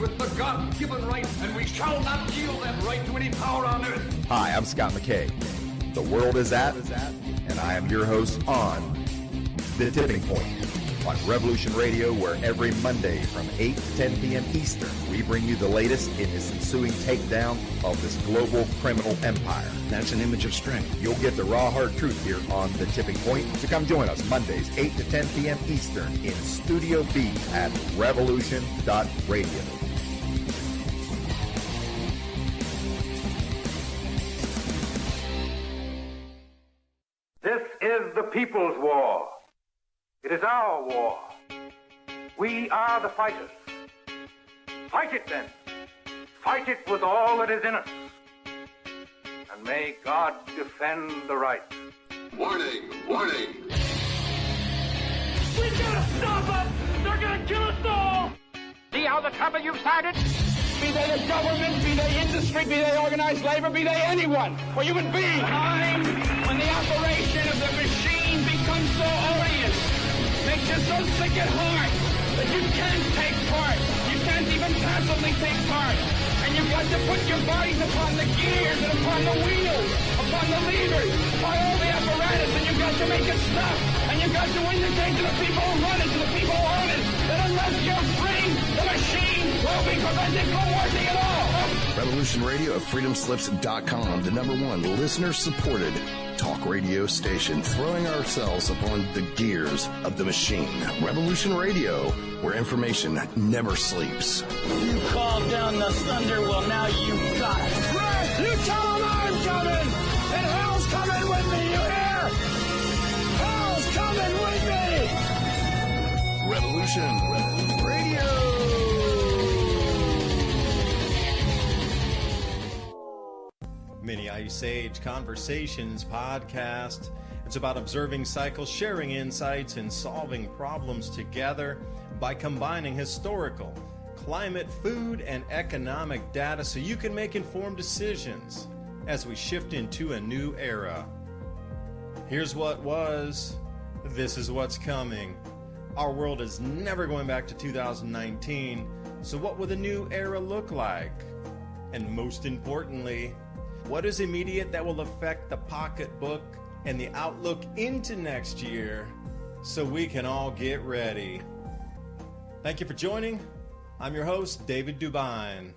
with the God-given right, and we shall not yield that right to any power on earth. Hi, I'm Scott McKay. The world is at, and I am your host on The Tipping Point on Revolution Radio, where every Monday from 8 to 10 p.m. Eastern, we bring you the latest in this ensuing takedown of this global criminal empire. That's an image of strength. You'll get the raw, hard truth here on The Tipping Point. So come join us Mondays, 8 to 10 p.m. Eastern in Studio B at revolution.radio. This is the people's war. It is our war. We are the fighters. Fight it then. Fight it with all that is in us. And may God defend the right. Warning! Warning! We gotta stop them! They're gonna kill us all! See how the trouble you've started? Be they the government, be they industry, be they organized labor, be they anyone, or human beings. Time when the operation of the machine becomes so odious, makes you so sick at heart that you can't take part. You can't even passively take part. And you've got to put your bodies upon the gears and upon the wheels, upon the levers, upon all the apparatus, and you've got to make it stop. And you've got to indicate to the people who run it, to the people who own it, that unless you're free, the machine will be prevented from working at all. Revolution Radio at freedomslips.com, the #1 listener-supported talk radio station, throwing ourselves upon the gears of the machine. Revolution Radio, where information never sleeps. You called down the thunder, well now you got it. Right, you tell them I'm coming, and hell's coming with me, you hear? Hell's coming with me! Revolution Radio. Mini Ice Age Conversations podcast. It's about observing cycles, sharing insights, and solving problems together by combining historical, climate, food, and economic data so you can make informed decisions as we shift into a new era. Here's what was, this is what's coming. Our world is never going back to 2019, so what will the new era look like? And most importantly, what is immediate that will affect the pocketbook and the outlook into next year so we can all get ready? Thank you for joining. I'm your host, David DuByne.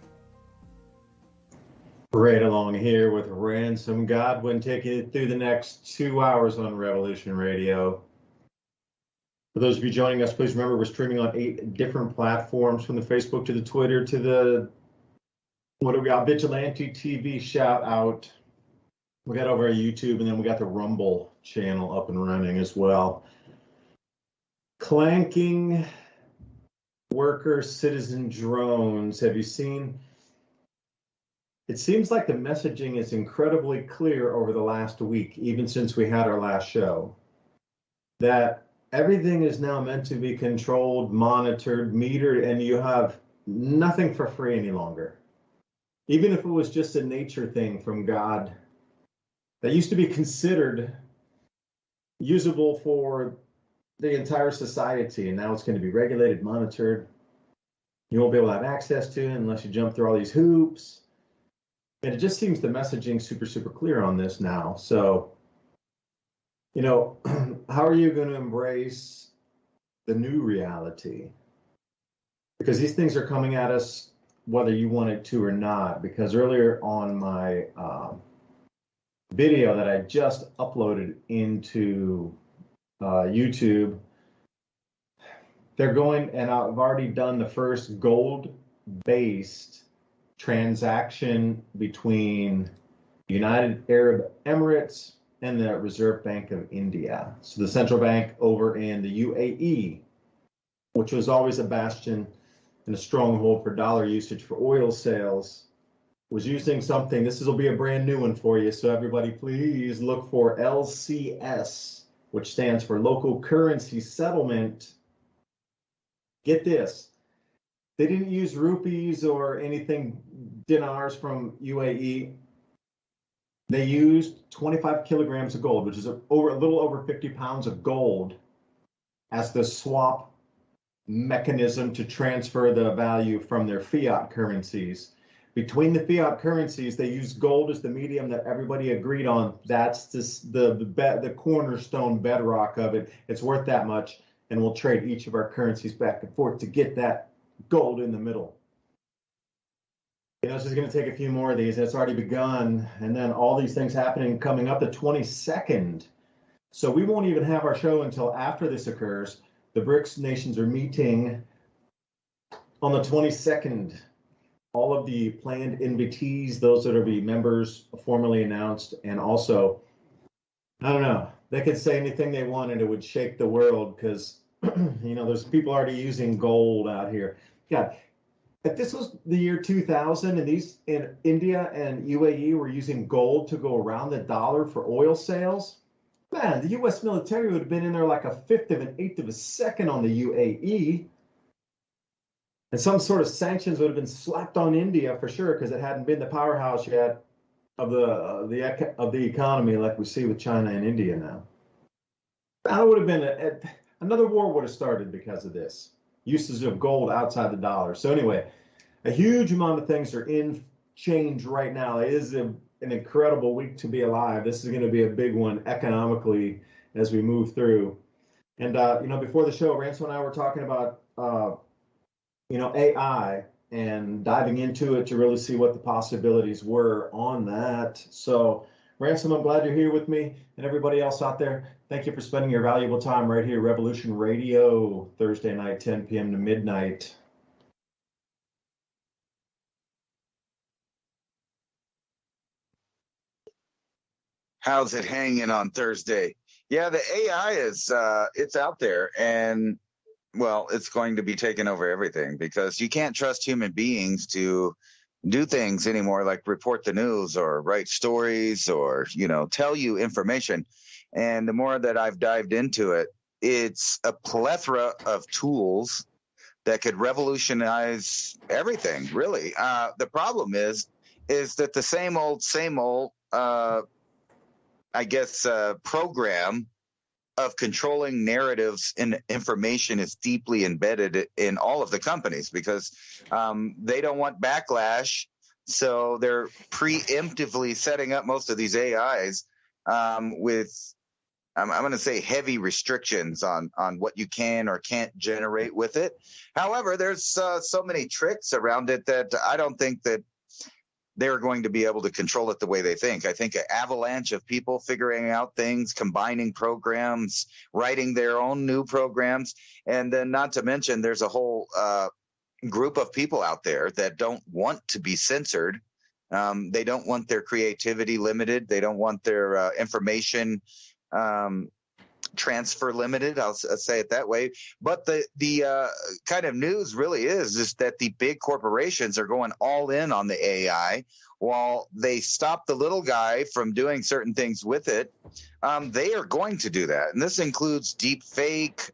Right along here with Ransom Godwin, taking it through the next 2 hours on Revolution Radio. For those of you joining us, please remember we're streaming on 8 different platforms, from the Facebook to the Twitter to the, what do we got, Vigilante TV shout out. We got over our YouTube, and then we got the Rumble channel up and running as well. Clanking worker citizen drones. Have you seen? It seems like the messaging is incredibly clear over the last week, even since we had our last show, that everything is now meant to be controlled, monitored, metered, and you have nothing for free any longer. Even if it was just a nature thing from God that used to be considered usable for the entire society, and now it's going to be regulated, monitored. You won't be able to have access to it unless you jump through all these hoops. And it just seems the messaging super clear on this now. So, you know, how are you going to embrace the new reality? Because these things are coming at us whether you want it to or not. Because earlier on my video that I just uploaded into YouTube, they're going, and I've already done the first gold-based transaction between United Arab Emirates and the Reserve Bank of India. So the central bank over in the UAE, which was always a bastion and a stronghold for dollar usage for oil sales, was using something. This will be a brand new one for you. So everybody, please look for LCS, which stands for Local Currency Settlement. Get this. They didn't use rupees or anything, dinars from UAE. They used 25 kilograms of gold, which is a little over 50 pounds of gold, as the swap mechanism to transfer the value from their fiat currencies. Between the fiat currencies, they use gold as the medium that everybody agreed on. That's the cornerstone bedrock of it. It's worth that much, and we'll trade each of our currencies back and forth to get that gold in the middle. You know, this is going to take a few more of these. It's already begun, and then all these things happening coming up the 22nd. So we won't even have our show until after this occurs. The BRICS nations are meeting on the 22nd. All of the planned invitees, those that will be members, formally announced, and also, I don't know, they could say anything they want and it would shake the world because, you know, there's people already using gold out here. Yeah, if this was the year 2000 and these in India and UAE were using gold to go around the dollar for oil sales, man, the U.S. military would have been in there like a fifth of an eighth of a second on the UAE. And some sort of sanctions would have been slapped on India for sure, because it hadn't been the powerhouse yet of the economy like we see with China and India now. That would have been another war would have started because of this usage of gold outside the dollar. So anyway, a huge amount of things are in change right now. It is an incredible week to be alive. This is going to be a big one economically as we move through. And you know, before the show, Ransom and I were talking about you know, AI and diving into it to really see what the possibilities were on that. So, Ransom, I'm glad you're here with me, and everybody else out there, thank you for spending your valuable time right here, Revolution Radio, Thursday night, 10 p.m. to midnight. How's it hanging on Thursday? Yeah, the AI is it's out there, and well, it's going to be taking over everything because you can't trust human beings to do things anymore, like report the news or write stories or, you know, tell you information. And the more that I've dived into it, it's a plethora of tools that could revolutionize everything, really. The problem is that the same old, program of controlling narratives and information is deeply embedded in all of the companies because they don't want backlash. So they're preemptively setting up most of these AIs with, I'm going to say, heavy restrictions on what you can or can't generate with it. However, there's so many tricks around it that I don't think that they're going to be able to control it the way they think. I think an avalanche of people figuring out things, combining programs, writing their own new programs, and then not to mention there's a whole group of people out there that don't want to be censored. They don't want their creativity limited. They don't want their information transfer limited. I'll say it that way. But the kind of news really is that the big corporations are going all in on the AI while they stop the little guy from doing certain things with it. They are going to do that. And this includes deep fake.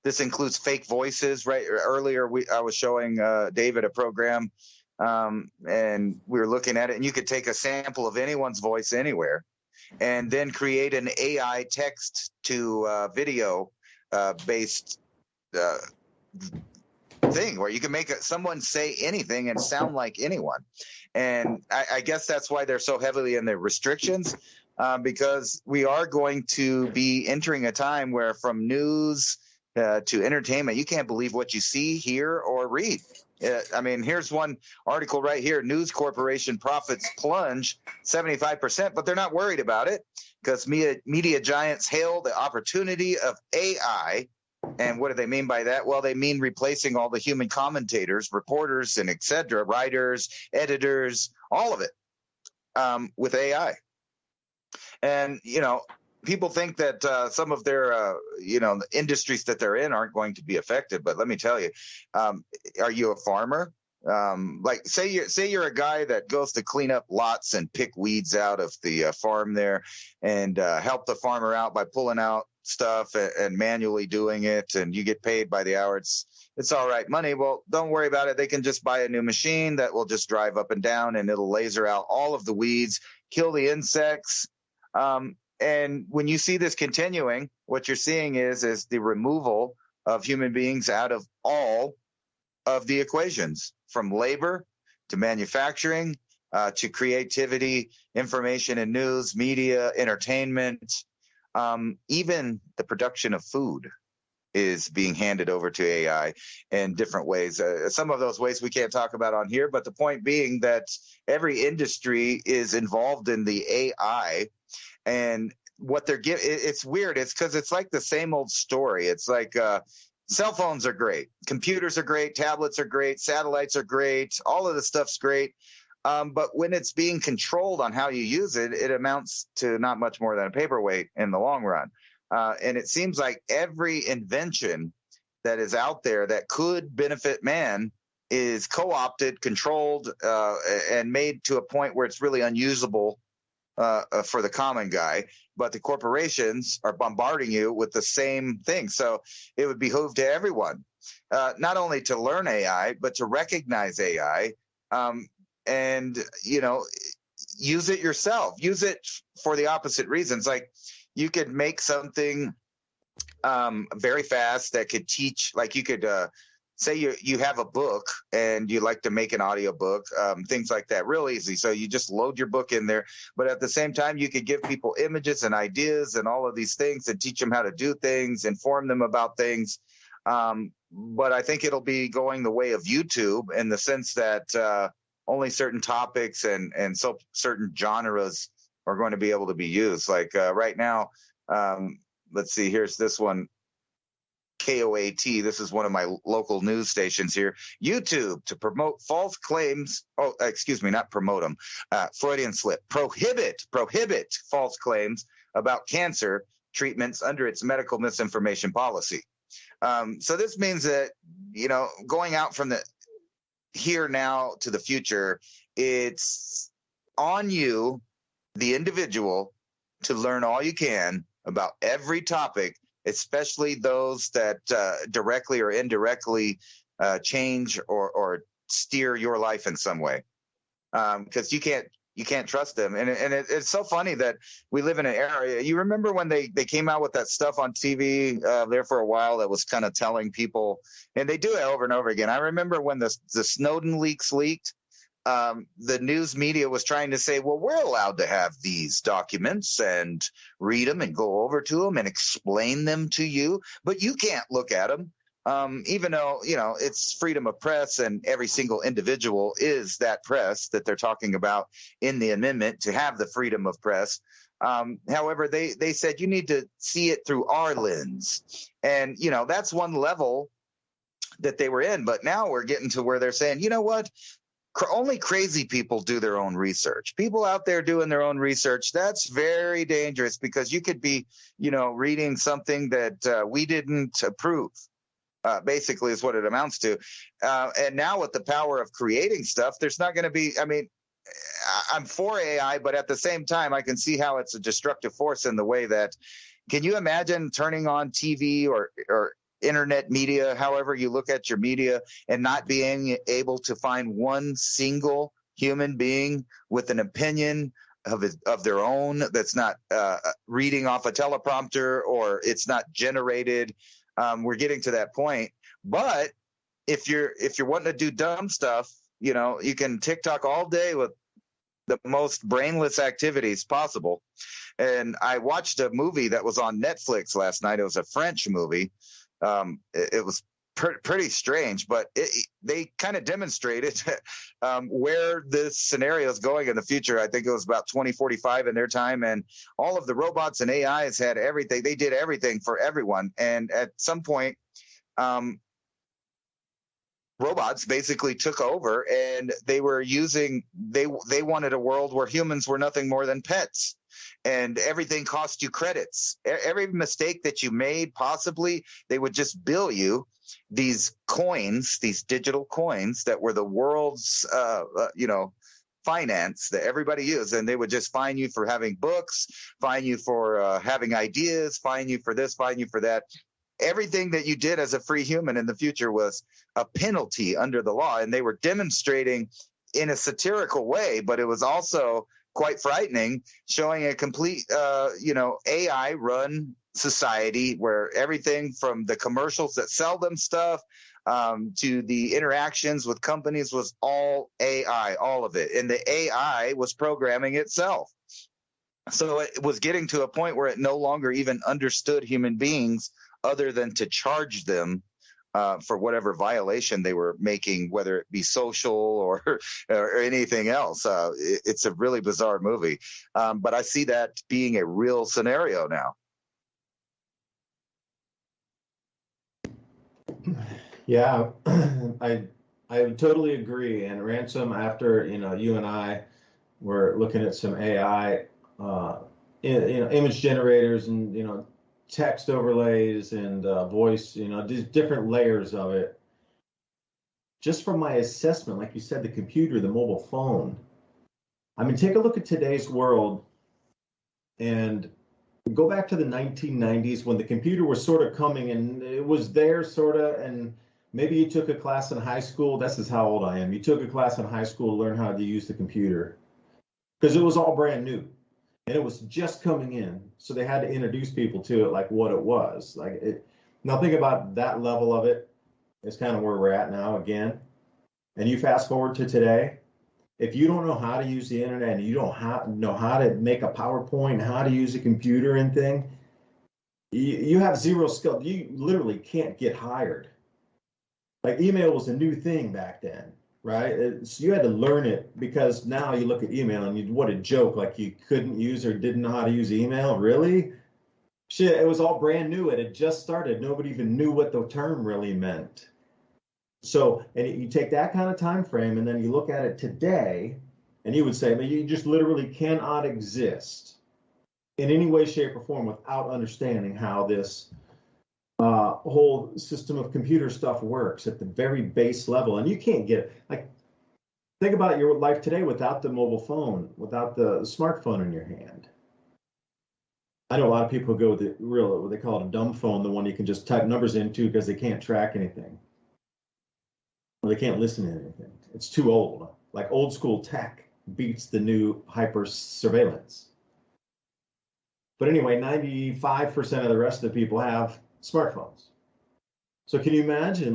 This includes fake voices. Right. Earlier, I was showing David a program and we were looking at it, and you could take a sample of anyone's voice anywhere and then create an AI text to video based thing where you can make someone say anything and sound like anyone. And I guess that's why they're so heavily in the restrictions, because we are going to be entering a time where from news to entertainment, you can't believe what you see, hear, or read. I mean, here's one article right here. News Corporation profits plunge 75%, but they're not worried about it because media giants hail the opportunity of AI. And what do they mean by that? Well, they mean replacing all the human commentators, reporters, and et cetera, writers, editors, all of it with AI. And, you know, people think that some of their, the industries that they're in aren't going to be affected. But let me tell you, are you a farmer? Like say you're a guy that goes to clean up lots and pick weeds out of the farm there and help the farmer out by pulling out stuff and manually doing it, and you get paid by the hour. It's all right money. Well, don't worry about it. They can just buy a new machine that will just drive up and down, and it'll laser out all of the weeds, kill the insects. And when you see this continuing, what you're seeing is the removal of human beings out of all of the equations, from labor to manufacturing to creativity, information and news, media, entertainment, even the production of food is being handed over to AI in different ways. Some of those ways we can't talk about on here, but the point being that every industry is involved in the AI, and what they're giving, it's weird. It's because it's like the same old story. It's like cell phones are great, computers are great, tablets are great, satellites are great, all of the stuff's great. But when it's being controlled on how you use it, it amounts to not much more than a paperweight in the long run. And it seems like every invention that is out there that could benefit man is co-opted, controlled, and made to a point where it's really unusable for the common guy. But the corporations are bombarding you with the same thing. So it would behoove to everyone, not only to learn AI, but to recognize AI and, use it yourself. Use it for the opposite reasons. Like, you could make something very fast that could teach, like you could say you have a book and you like to make an audio book, things like that, real easy. So you just load your book in there. But at the same time, you could give people images and ideas and all of these things and teach them how to do things, inform them about things. But I think it'll be going the way of YouTube in the sense that only certain topics and so certain genres are going to be able to be used. Like right now, let's see, here's this one, KOAT. This is one of my local news stations here. YouTube to promote false claims. Oh, excuse me, not promote them. Freudian slip. Prohibit false claims about cancer treatments under its medical misinformation policy. So this means that, going out from the here now to the future, it's on you, the individual, to learn all you can about every topic, especially those that directly or indirectly change or steer your life in some way, because you can't trust them. And it's so funny that we live in an era. You remember when they came out with that stuff on TV there for a while that was kind of telling people, and they do it over and over again. I remember when the Snowden leaks leaked. The news media was trying to say, well, we're allowed to have these documents and read them and go over to them and explain them to you, but you can't look at them. Even though, it's freedom of press and every single individual is that press that they're talking about in the amendment to have the freedom of press. However, they said you need to see it through our lens. And, that's one level that they were in. But now we're getting to where they're saying, you know what? Only crazy people do their own research. People out there doing their own research, that's very dangerous, because you could be, reading something that we didn't approve. Basically is what it amounts to. And now with the power of creating stuff, there's not going to be, I'm for AI, but at the same time, I can see how it's a destructive force in the way that, can you imagine turning on TV or internet media, however you look at your media, and not being able to find one single human being with an opinion of their own that's not reading off a teleprompter, or it's not generated. We're getting to that point. But if you're wanting to do dumb stuff, you can TikTok all day with the most brainless activities possible. And I watched a movie that was on Netflix last night. It was a French movie. It was pretty strange, but they kind of demonstrated where this scenario is going in the future. I think it was about 2045 in their time, and all of the robots and AIs had everything. They did everything for everyone. And at some point, robots basically took over, and they were using, they wanted a world where humans were nothing more than pets. And everything cost you credits. Every mistake that you made, possibly, they would just bill you these coins, these digital coins that were the world's, finance that everybody used. And they would just fine you for having books, fine you for having ideas, fine you for this, fine you for that. Everything that you did as a free human in the future was a penalty under the law. And they were demonstrating in a satirical way, but it was also quite frightening, showing a complete, AI run society where everything from the commercials that sell them stuff to the interactions with companies was all AI, all of it. And the AI was programming itself. So it was getting to a point where it no longer even understood human beings other than to charge them for whatever violation they were making, whether it be social or anything else. It's a really bizarre movie. But I see that being a real scenario now. Yeah, I totally agree. And Ransom, after you and I were looking at some AI, image generators and text overlays and voice, these different layers of it. Just from my assessment, like you said, the computer, the mobile phone. I mean, take a look at today's world and go back to the 1990s when the computer was sort of coming and it was there sort of, and maybe you took a class in high school. This is how old I am. You took a class in high school to learn how to use the computer because it was all brand new and it was just coming in. So they had to introduce people to it, like what it was. Now think about that level of it. It's kind of where we're at now again. And you fast forward to today. If you don't know how to use the internet and you don't know how to make a PowerPoint, how to use a computer and thing, you have zero skill. You literally can't get hired. Like email was a new thing back then, right? So you had to learn it because now you look at email and what a joke, like you couldn't use or didn't know how to use email, really? Shit, it was all brand new. It had just started. Nobody even knew what the term really meant. So, and you take that kind of time frame and then you look at it today and you would say, man, you just literally cannot exist in any way, shape, or form without understanding how this whole system of computer stuff works at the very base level. And you can't get, think about your life today without the mobile phone, without the smartphone in your hand. I know a lot of people go with what they call it a dumb phone, the one you can just type numbers into because they can't track anything. Or they can't listen to anything. It's too old. Like old school tech beats the new hyper surveillance. But anyway, 95% of the rest of the people have smartphones. So can you imagine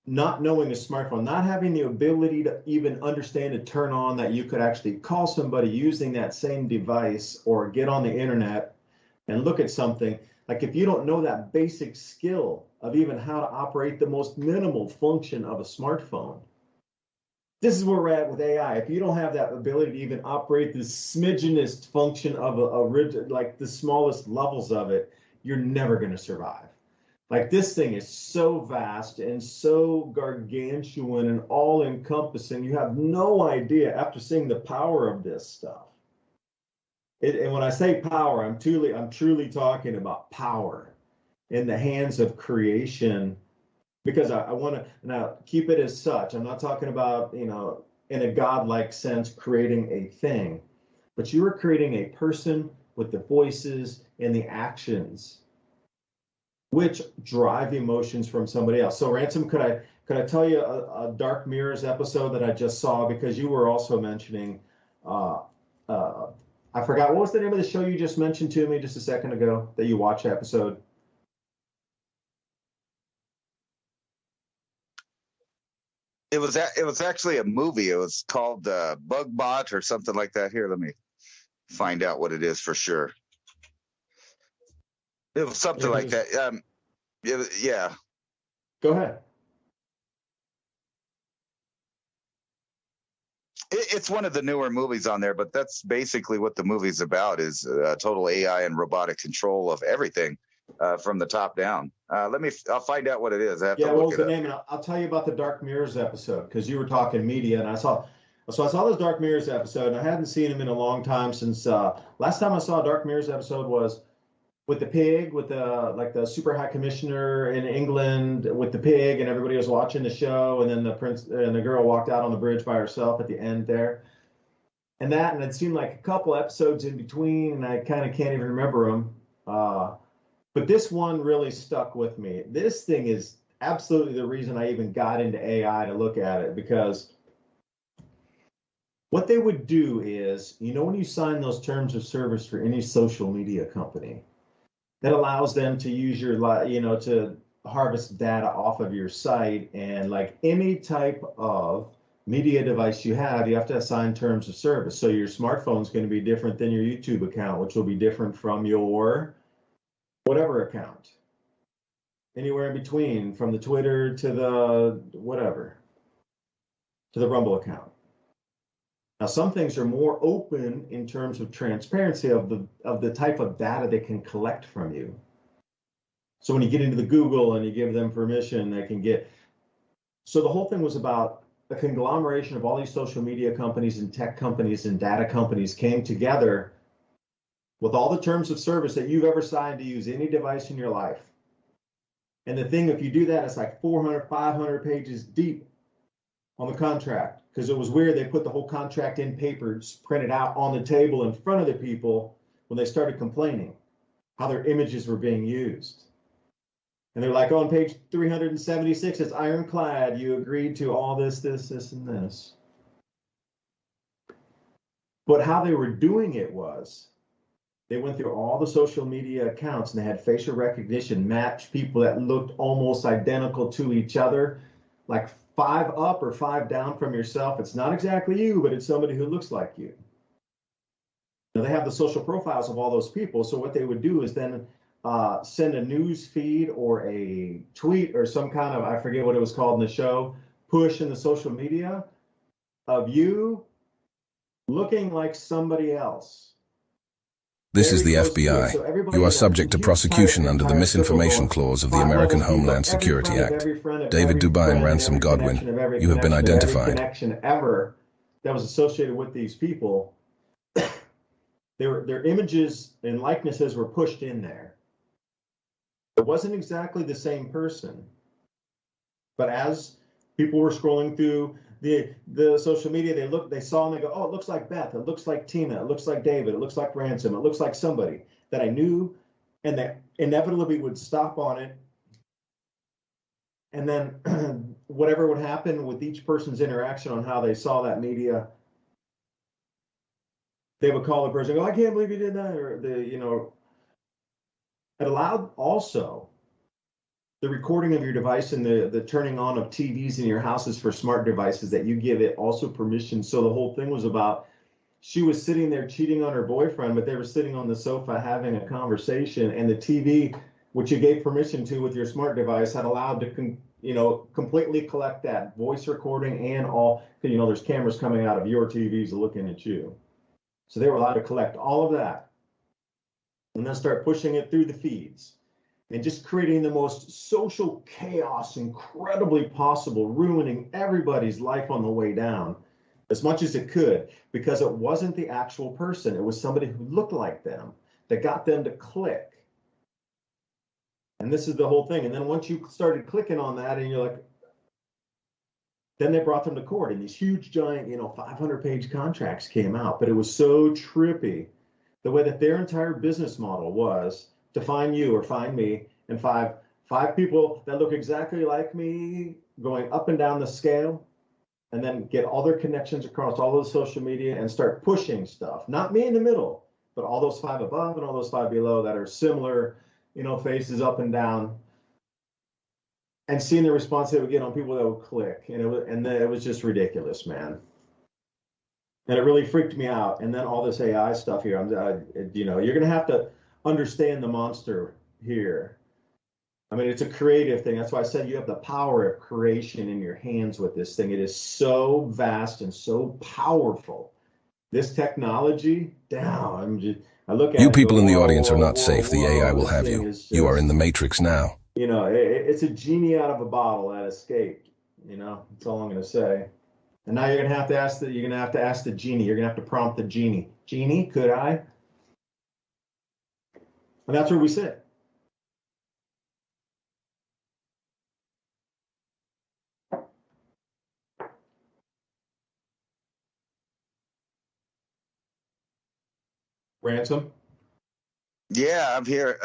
not knowing a smartphone, not having the ability to even understand to turn on that you could actually call somebody using that same device or get on the internet and look at something? Like if you don't know that basic skill of even how to operate the most minimal function of a smartphone, this is where we're at with AI. If you don't have that ability to even operate the smidgenest function of like the smallest levels of it, you're never going to survive. Like this thing is so vast and so gargantuan and all encompassing. You have no idea after seeing the power of this stuff. And when I say power, I'm truly talking about power in the hands of creation, because I want to now keep it as such. I'm not talking about, in a godlike sense, creating a thing, but you are creating a person with the voices and the actions which drive emotions from somebody else. So Ransom, could I tell you a Dark Mirrors episode that I just saw, because you were also mentioning, I forgot, what was the name of the show you just mentioned to me just a second ago that you watched the episode? It was actually a movie. It was called Bug Bot or something like that. Here, let me find out what it is for sure. It was something like that. Yeah. Go ahead. It's one of the newer movies on there, but that's basically what the movie's about, is total AI and robotic control of everything from the top down. I'll find out what it is. I have to look what was the up. name? And I'll tell you about the Dark Mirrors episode, because you were talking media, and I saw this Dark Mirrors episode, and I hadn't seen him in a long time since last time I saw a Dark Mirrors episode was with the pig, with the super high commissioner in England with the pig, and everybody was watching the show, and then the prince and the girl walked out on the bridge by herself at the end there. And I'd seen like a couple episodes in between, and I kind of can't even remember them. But this one really stuck with me. This thing is absolutely the reason I even got into AI to look at it, because what they would do is, when you sign those terms of service for any social media company, that allows them to use your, to harvest data off of your site. And like any type of media device you have to assign terms of service. So your smartphone is going to be different than your YouTube account, which will be different from your whatever account. Anywhere in between, from the Twitter to the whatever, to the Rumble account. Now, some things are more open in terms of transparency of the type of data they can collect from you. So when you get into the Google and you give them permission, they can get. So the whole thing was about a conglomeration of all these social media companies and tech companies and data companies came together with all the terms of service that you've ever signed to use any device in your life. And the thing, if you do that, it's like 400, 500 pages deep on the contract, because it was weird. They put the whole contract in papers, printed out on the table in front of the people when they started complaining how their images were being used. And they're like, on page 376, it's ironclad. You agreed to all this, this, this, and this. But how they were doing it was, they went through all the social media accounts and they had facial recognition, match people that looked almost identical to each other, like 5 up or 5 down from yourself. It's not exactly you, but it's somebody who looks like you. Now, they have the social profiles of all those people. So what they would do is then send a news feed or a tweet or some kind of, I forget what it was called in the show, push in the social media of you looking like somebody else. This is the FBI. You are subject to prosecution under the Misinformation Clause of the American Homeland Security Act. David DuByne, Ransom Godwin, you have been identified. Connection ever that was associated with these people, their images and likenesses were pushed in there. It wasn't exactly the same person, but as people were scrolling through the social media, they saw and they go, oh, it looks like Beth, it looks like Tina, it looks like David, it looks like Ransom, it looks like somebody that I knew, and that inevitably would stop on it. And then whatever would happen with each person's interaction on how they saw that media, they would call the person, I can't believe you did that, or it allowed also the recording of your device and the turning on of TVs in your houses for smart devices, that you give it also permission. So the whole thing was about, she was sitting there cheating on her boyfriend, but they were sitting on the sofa having a conversation, and the TV, which you gave permission to with your smart device, had allowed to completely collect that voice recording and all, there's cameras coming out of your TVs looking at you. So they were allowed to collect all of that and then start pushing it through the feeds and just creating the most social chaos incredibly possible, ruining everybody's life on the way down as much as it could, because it wasn't the actual person. It was somebody who looked like them that got them to click. And this is the whole thing. And then once you started clicking on that and you're like, then they brought them to court, and these huge giant, 500-page contracts came out. But it was so trippy the way that their entire business model was to find you or find me, and five people that look exactly like me going up and down the scale, and then get all their connections across all those social media and start pushing stuff. Not me in the middle, but all those 5 above and all those 5 below that are similar, faces up and down, and seeing the response they would get on people that would click. And it was just ridiculous, man. And it really freaked me out. And then all this AI stuff here, you're going to have to understand the monster here. I mean, it's a creative thing. That's why I said you have the power of creation in your hands with this thing. It is so vast and so powerful. This technology, I look at you people in the audience are not safe. The AI will have you. You are in the matrix now. It's a genie out of a bottle that escaped. That's all I'm going to say. And now you're going to have to ask the genie. You're going to have to prompt the genie. Genie, could I? And that's where we sit. Ransom? Yeah, I'm here.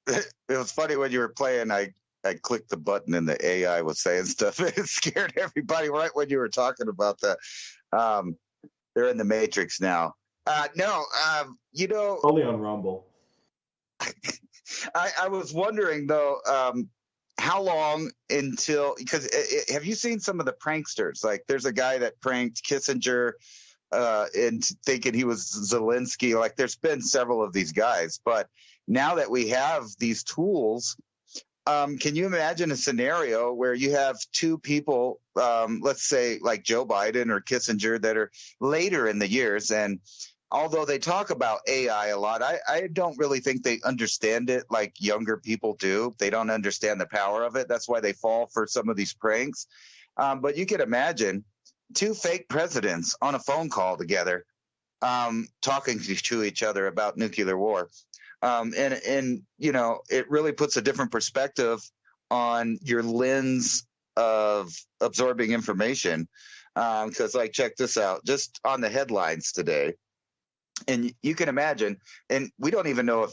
It was funny when you were playing, I clicked the button and the AI was saying stuff. It scared everybody right when you were talking about that. They're in the Matrix now. Only on Rumble. I was wondering, though, how long until, because have you seen some of the pranksters? Like there's a guy that pranked Kissinger and thinking he was Zelensky. Like there's been several of these guys. But now that we have these tools, can you imagine a scenario where you have two people, let's say like Joe Biden or Kissinger, that are later in the years, and although they talk about AI a lot, I don't really think they understand it like younger people do. They don't understand the power of it. That's why they fall for some of these pranks. But you can imagine two fake presidents on a phone call together, talking to each other about nuclear war. And you know, it really puts a different perspective on your lens of absorbing information. Because like, check this out, just on the headlines today. And you can imagine, and we don't even know if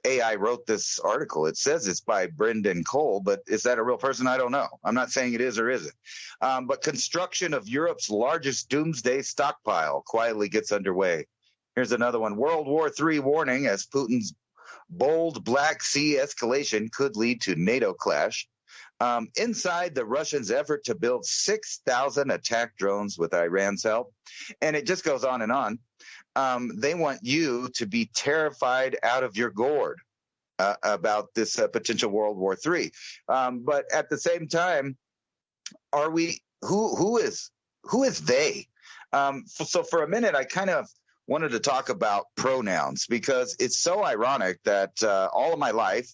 AI wrote this article. It says it's by Brendan Cole, but is that a real person? I don't know. I'm not saying it is or isn't. But construction of Europe's largest doomsday stockpile quietly gets underway. Here's another one. World War III warning as Putin's bold Black Sea escalation could lead to NATO clash. Inside the Russians' effort to build 6,000 attack drones with Iran's help. And it just goes on and on. They want you to be terrified out of your gourd about this potential World War III. But at the same time, are we? Who is they? So for a minute, I kind of wanted to talk about pronouns, because it's so ironic that all of my life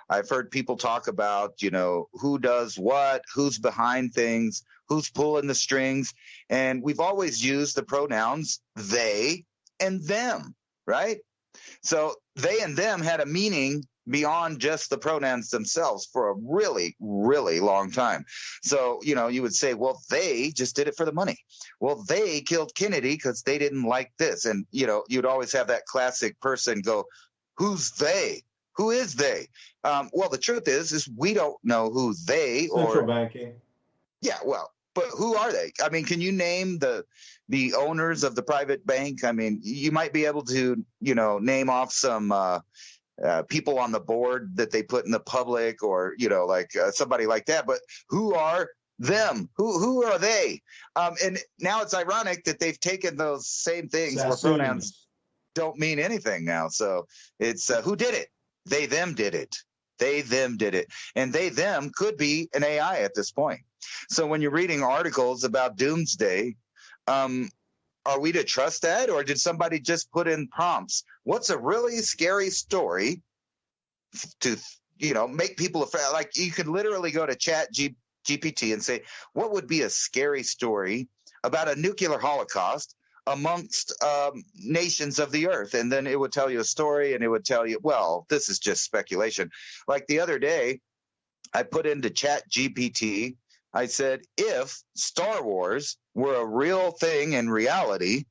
I've heard people talk about, you know, who does what, who's behind things, who's pulling the strings, and we've always used the pronouns they and them, right? So they and them had a meaning beyond just the pronouns themselves for a really, really long time. So, you know, you would say, well, they just did it for the money. Well, they killed Kennedy because they didn't like this. And, you know, you'd always have that classic person go, who's they? Who is they? Well, the truth is we don't know who they or central banking. Yeah, well, but who are they? I mean, can you name the owners of the private bank? I mean, you might be able to, you know, name off some people on the board that they put in the public, or, you know, like somebody like that. But who are them? Who are they? And now it's ironic that they've taken those same things where pronouns don't mean anything now. So it's who did it? They, them did it. They, them did it. And they, them could be an AI at this point. So when you're reading articles about doomsday, are we to trust that? Or did somebody just put in prompts? What's a really scary story to, you know, make people afraid? Like you could literally go to Chat GPT and say, what would be a scary story about a nuclear holocaust amongst nations of the earth? And then it would tell you a story, and it would tell you, well, this is just speculation. Like the other day, I put into Chat GPT, I said, if Star Wars were a real thing in reality,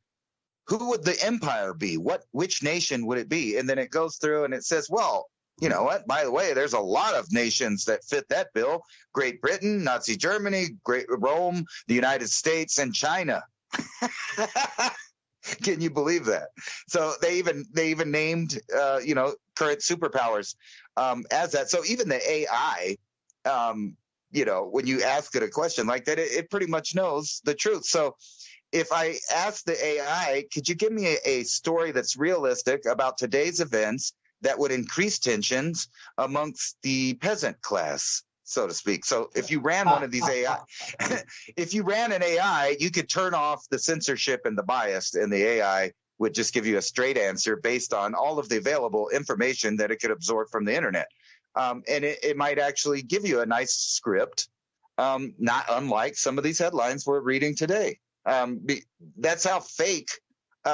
who would the empire be? Which nation would it be? And then it goes through and it says, well, you know what? By the way, there's a lot of nations that fit that bill. Great Britain, Nazi Germany, Great Rome, the United States, and China. Can you believe that? So they even named you know, current superpowers as that. So even the AI, you know, when you ask it a question like that, it pretty much knows the truth. So if I ask the AI, could you give me a story that's realistic about today's events that would increase tensions amongst the peasant class, so to speak? So if you ran one of these AI, if you ran an AI, you could turn off the censorship and the bias, and the AI would just give you a straight answer based on all of the available information that it could absorb from the internet. And it might actually give you a nice script, not unlike some of these headlines we're reading today. That's how fake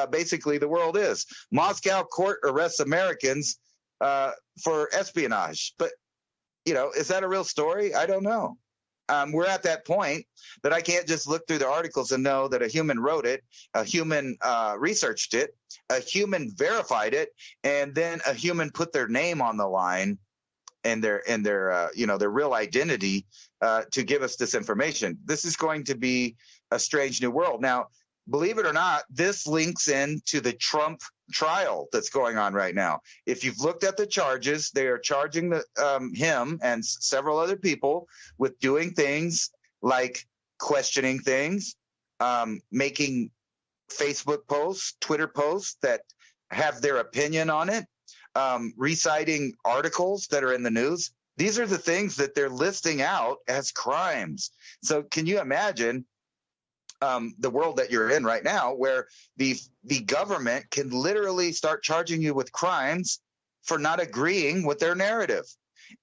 basically the world is. Moscow court arrests Americans for espionage. But, you know, is that a real story? I don't know. We're at that point that I can't just look through the articles and know that a human wrote it, a human researched it, a human verified it, and then a human put their name on the line and their you know, their real identity to give us this information. This is going to be a strange new world. Now, believe it or not, this links into the Trump trial that's going on right now. If you've looked at the charges, they are charging him and several other people with doing things like questioning things, making Facebook posts, Twitter posts that have their opinion on it, reciting articles that are in the news. These are the things that they're listing out as crimes. So can you imagine the world that you're in right now, where the government can literally start charging you with crimes for not agreeing with their narrative?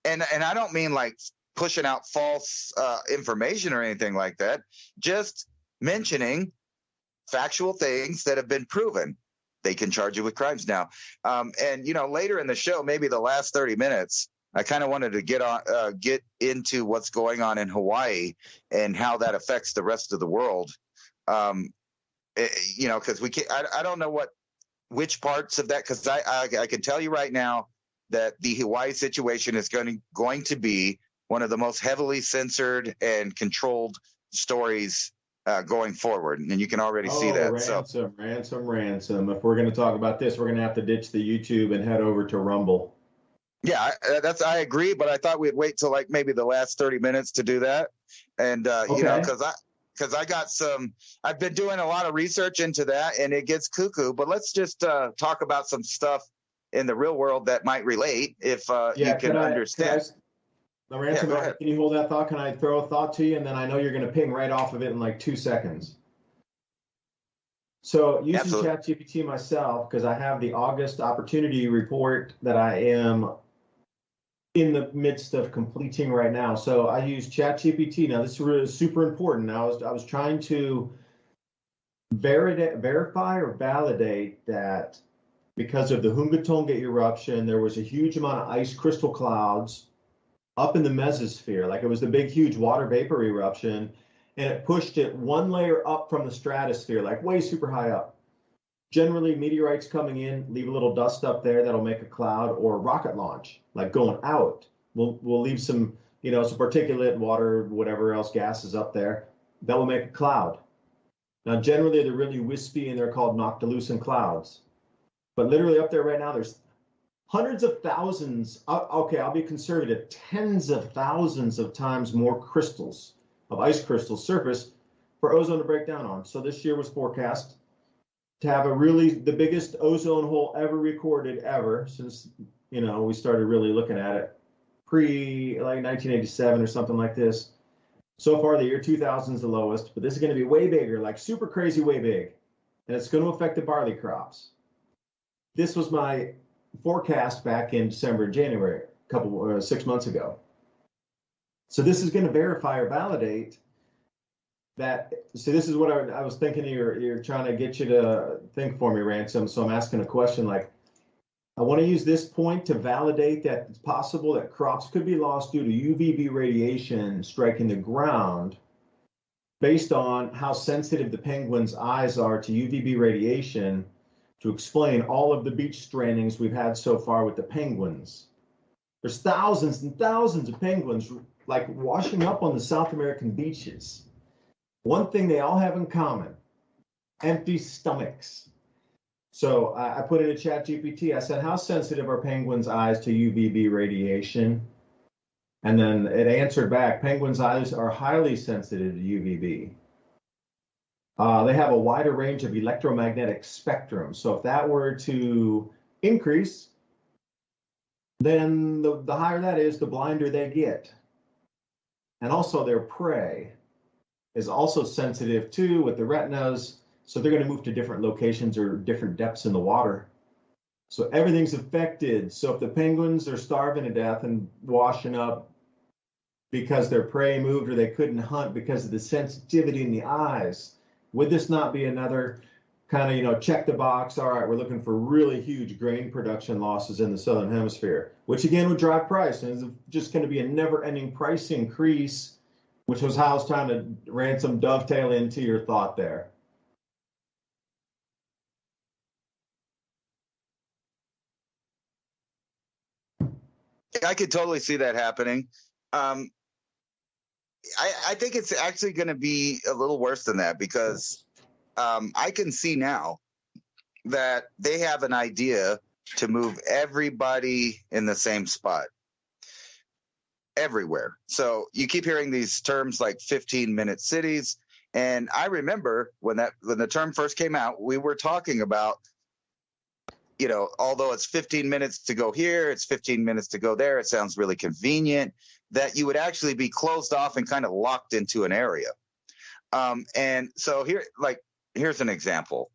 And I don't mean like pushing out false information or anything like that, just mentioning factual things that have been proven. They can charge you with crimes now. And, you know, later in the show, maybe the last 30 minutes, I kind of wanted to get into what's going on in Hawaii and how that affects the rest of the world. You know, because I don't know which parts of that, because I can tell you right now that the Hawaii situation is going to be one of the most heavily censored and controlled stories going forward, and you can already see that. Ransom. If we're going to talk about this, we're going to have to ditch the YouTube and head over to Rumble. Yeah, I agree, but I thought we'd wait till like maybe the last 30 minutes to do that, and you know, because I've been doing a lot of research into that, and it gets cuckoo. But let's just talk about some stuff in the real world that might relate, if you can understand. Ransom, yeah, can you hold that thought? Can I throw a thought to you, and then I know you're going to ping right off of it in like 2 seconds. So using ChatGPT myself, because I have the August opportunity report that I am in the midst of completing right now. So I use ChatGPT. Now this is really super important. I was trying to verify or validate that because of the Hunga Tonga eruption, there was a huge amount of ice crystal clouds up in the mesosphere. Like it was the big, huge water vapor eruption, and it pushed it one layer up from the stratosphere, like way super high up. Generally, meteorites coming in leave a little dust up there that'll make a cloud, or rocket launch, like going out. We'll leave some, you know, some particulate, water, whatever else gases up there. That will make a cloud. Now, generally, they're really wispy and they're called noctilucent clouds. But literally up there right now, there's hundreds of thousands, okay, I'll be conservative, tens of thousands of times more crystals of ice crystal surface for ozone to break down on. So this year was forecast to have the biggest ozone hole ever recorded since, you know, we started really looking at it like 1987 or something like this. So far, the year 2000 is the lowest, but this is going to be way bigger, like super crazy, way big. And it's going to affect the barley crops. This was my forecast back in December and January, 6 months ago. So this is going to verify or validate that. So this is what I was thinking. You're trying to get you to think for me, Ransom. So I'm asking a question like, I want to use this point to validate that it's possible that crops could be lost due to UVB radiation striking the ground, based on how sensitive the penguins' eyes are to UVB radiation, to explain all of the beach strandings we've had so far with the penguins. There's thousands and thousands of penguins like washing up on the South American beaches. One thing they all have in common: empty stomachs. So I put in a ChatGPT, I said, how sensitive are penguins' eyes to UVB radiation? And then it answered back, penguins' eyes are highly sensitive to UVB. They have a wider range of electromagnetic spectrum. So if that were to increase, then the higher that is, the blinder they get. And also their prey is also sensitive too with the retinas. So they're going to move to different locations or different depths in the water. So everything's affected. So if the penguins are starving to death and washing up because their prey moved or they couldn't hunt because of the sensitivity in the eyes, would this not be another kind of, you know, check the box? All right, we're looking for really huge grain production losses in the Southern Hemisphere, which again would drive price. And it's just going to be a never-ending price increase, which was how I was trying to Ransom dovetail into your thought there. I could totally see that happening. I think it's actually going to be a little worse than that, because I can see now that they have an idea to move everybody in the same spot everywhere. So you keep hearing these terms like 15-minute cities. And I remember when the term first came out, we were talking about, although it's 15 minutes to go here, it's 15 minutes to go there, it sounds really convenient, that you would actually be closed off and kind of locked into an area. And so here's an example.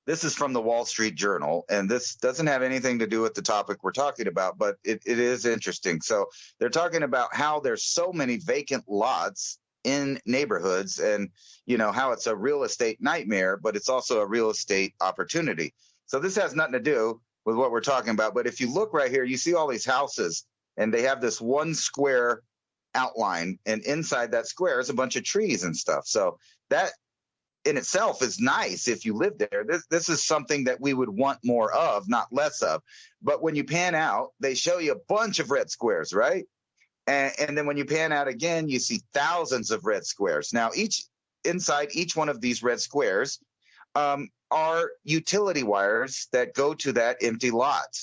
This is from the Wall Street Journal, and this doesn't have anything to do with the topic we're talking about, but it is interesting. So they're talking about how there's so many vacant lots in neighborhoods and, how it's a real estate nightmare, but it's also a real estate opportunity. So this has nothing to do with what we're talking about. But if you look right here, you see all these houses, and they have this one square outline, and inside that square is a bunch of trees and stuff. So that in itself is nice if you live there. This is something that we would want more of, not less of. But when you pan out, they show you a bunch of red squares, right? And then when you pan out again, you see thousands of red squares. Now, inside each one of these red squares are utility wires that go to that empty lot.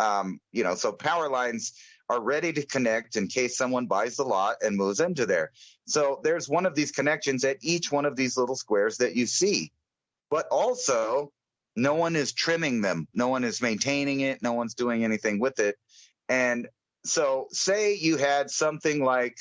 So power lines are ready to connect in case someone buys the lot and moves into there. So there's one of these connections at each one of these little squares that you see. But also, no one is trimming them. No one is maintaining it. No one's doing anything with it. And so say you had something like,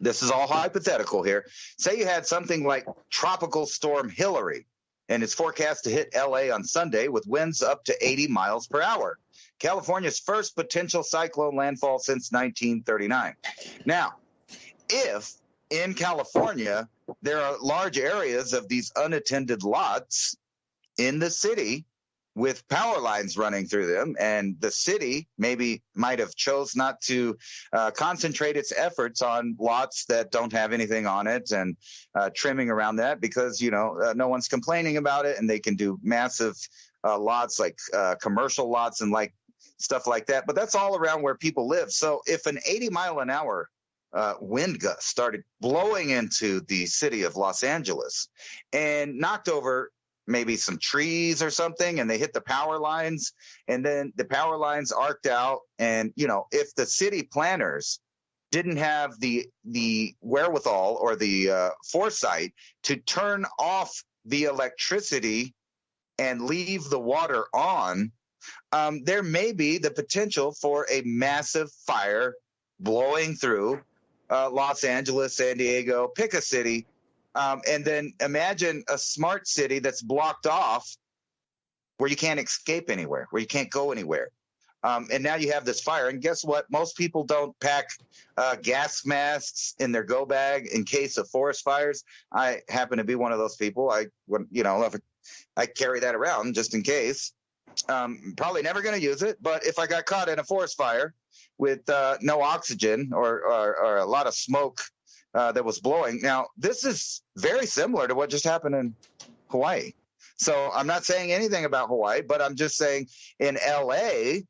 this is all hypothetical here, say you had something like Tropical Storm Hillary, and it's forecast to hit LA on Sunday with winds up to 80 miles per hour. California's first potential cyclone landfall since 1939. Now, if in California there are large areas of these unattended lots in the city with power lines running through them, and the city maybe might have chose not to concentrate its efforts on lots that don't have anything on it and trimming around that because, no one's complaining about it, and they can do massive lots like commercial lots and like stuff like that. But that's all around where people live. So if an 80-mile-an-hour wind gust started blowing into the city of Los Angeles and knocked over maybe some trees or something, and they hit the power lines, and then the power lines arced out. And, if the city planners didn't have the wherewithal or the foresight to turn off the electricity and leave the water on, there may be the potential for a massive fire blowing through Los Angeles, San Diego, pick a city. And then imagine a smart city that's blocked off where you can't escape anywhere, where you can't go anywhere. And now you have this fire. And guess what? Most people don't pack gas masks in their go bag in case of forest fires. I happen to be one of those people. I carry that around just in case. Probably never going to use it. But if I got caught in a forest fire with no oxygen or a lot of smoke that was blowing. Now, this is very similar to what just happened in Hawaii. So I'm not saying anything about Hawaii, but I'm just saying in LA,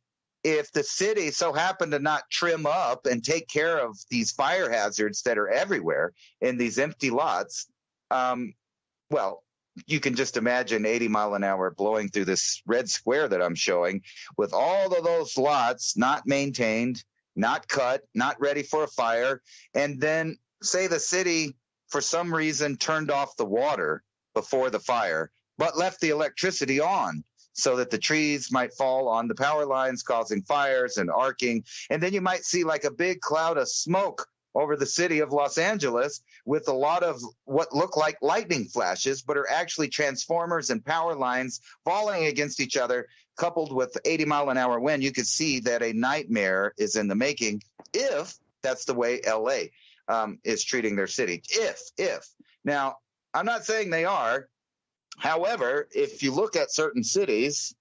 if the city so happened to not trim up and take care of these fire hazards that are everywhere in these empty lots, well, you can just imagine 80 mile an hour blowing through this red square that I'm showing with all of those lots not maintained, not cut, not ready for a fire. And then say the city, for some reason, turned off the water before the fire, but left the electricity on so that the trees might fall on the power lines, causing fires and arcing. And then you might see like a big cloud of smoke over the city of Los Angeles with a lot of what look like lightning flashes, but are actually transformers and power lines falling against each other, coupled with 80-mile-an-hour wind. You could see that a nightmare is in the making if that's the way LA is treating their city. If. Now, I'm not saying they are. However, if you look at certain cities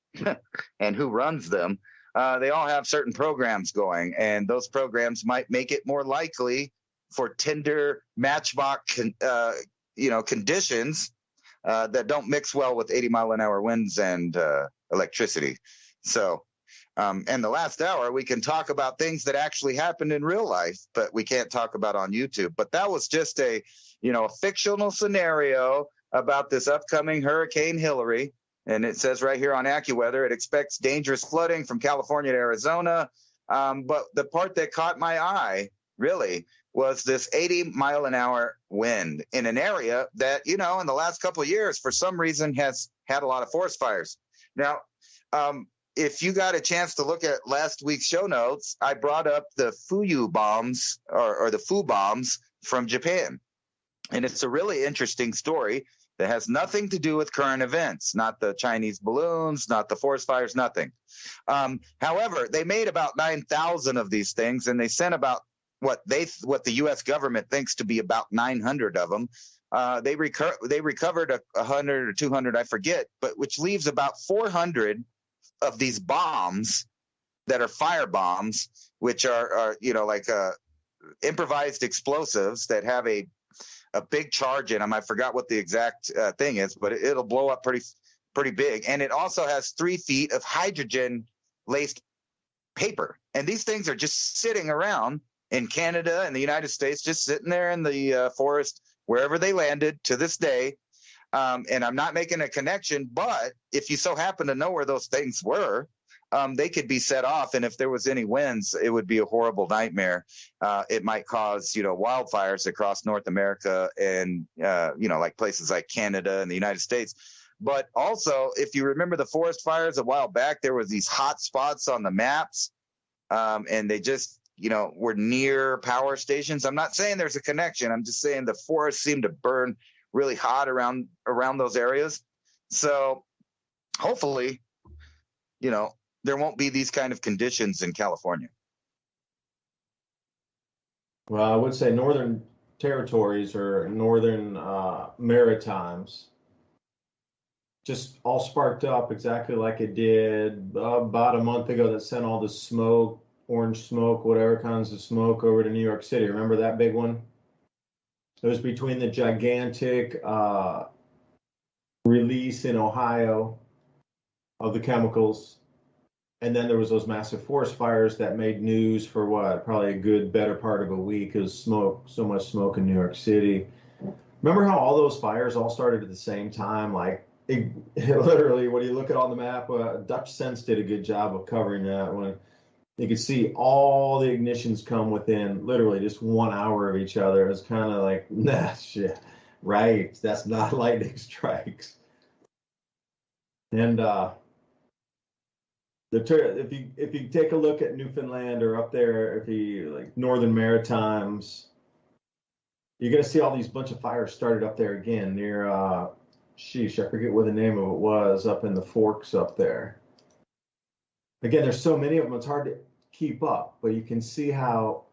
and who runs them, they all have certain programs going, and those programs might make it more likely for tender matchbox, conditions that don't mix well with 80-mile-an-hour winds and electricity. So, and the last hour, we can talk about things that actually happened in real life, but we can't talk about on YouTube. But that was just a fictional scenario about this upcoming Hurricane Hillary. And it says right here on AccuWeather, it expects dangerous flooding from California to Arizona. But the part that caught my eye, really, was this 80-mile-an-hour wind in an area that, in the last couple of years, for some reason, has had a lot of forest fires. Now, if you got a chance to look at last week's show notes, I brought up the Fuyu bombs or the Fu bombs from Japan. And it's a really interesting story that has nothing to do with current events, not the Chinese balloons, not the forest fires, nothing. However, they made about 9,000 of these things, and they sent about what the U.S. government thinks to be about 900 of them. They recovered 100 or 200, I forget, but which leaves about 400 of these bombs that are fire bombs, which are improvised explosives that have a big charge in them. I forgot what the exact thing is, but it'll blow up pretty big. And it also has 3 feet of hydrogen-laced paper. And these things are just sitting around in Canada and the United States, just sitting there in the forest, wherever they landed to this day. And I'm not making a connection, but if you so happen to know where those things were, they could be set off. And if there was any winds, it would be a horrible nightmare. It might cause, wildfires across North America and, like places like Canada and the United States. But also, if you remember the forest fires a while back, there was these hot spots on the maps, and they just, were near power stations. I'm not saying there's a connection. I'm just saying the forests seem to burn really hot around those areas. So hopefully, there won't be these kind of conditions in California. Well, I would say northern territories or northern Maritimes just all sparked up exactly like it did about a month ago that sent all the smoke, orange smoke, whatever kinds of smoke over to New York City. Remember that big one? It was between the gigantic release in Ohio of the chemicals, and then there was those massive forest fires that made news for probably a good better part of a week. It was so much smoke in New York City. Remember how all those fires all started at the same time? Literally, when you look at on the map, Dutch Sense did a good job of covering that. When you could see all the ignitions come within literally just 1 hour of each other. It was kind of like, nah, shit, right? That's not lightning strikes. And if you take a look at Newfoundland or up there, if you like Northern Maritimes, you're gonna see all these bunch of fires started up there again near I forget what the name of it was, up in the Forks up there. Again, there's so many of them, it's hard to keep up, but you can see how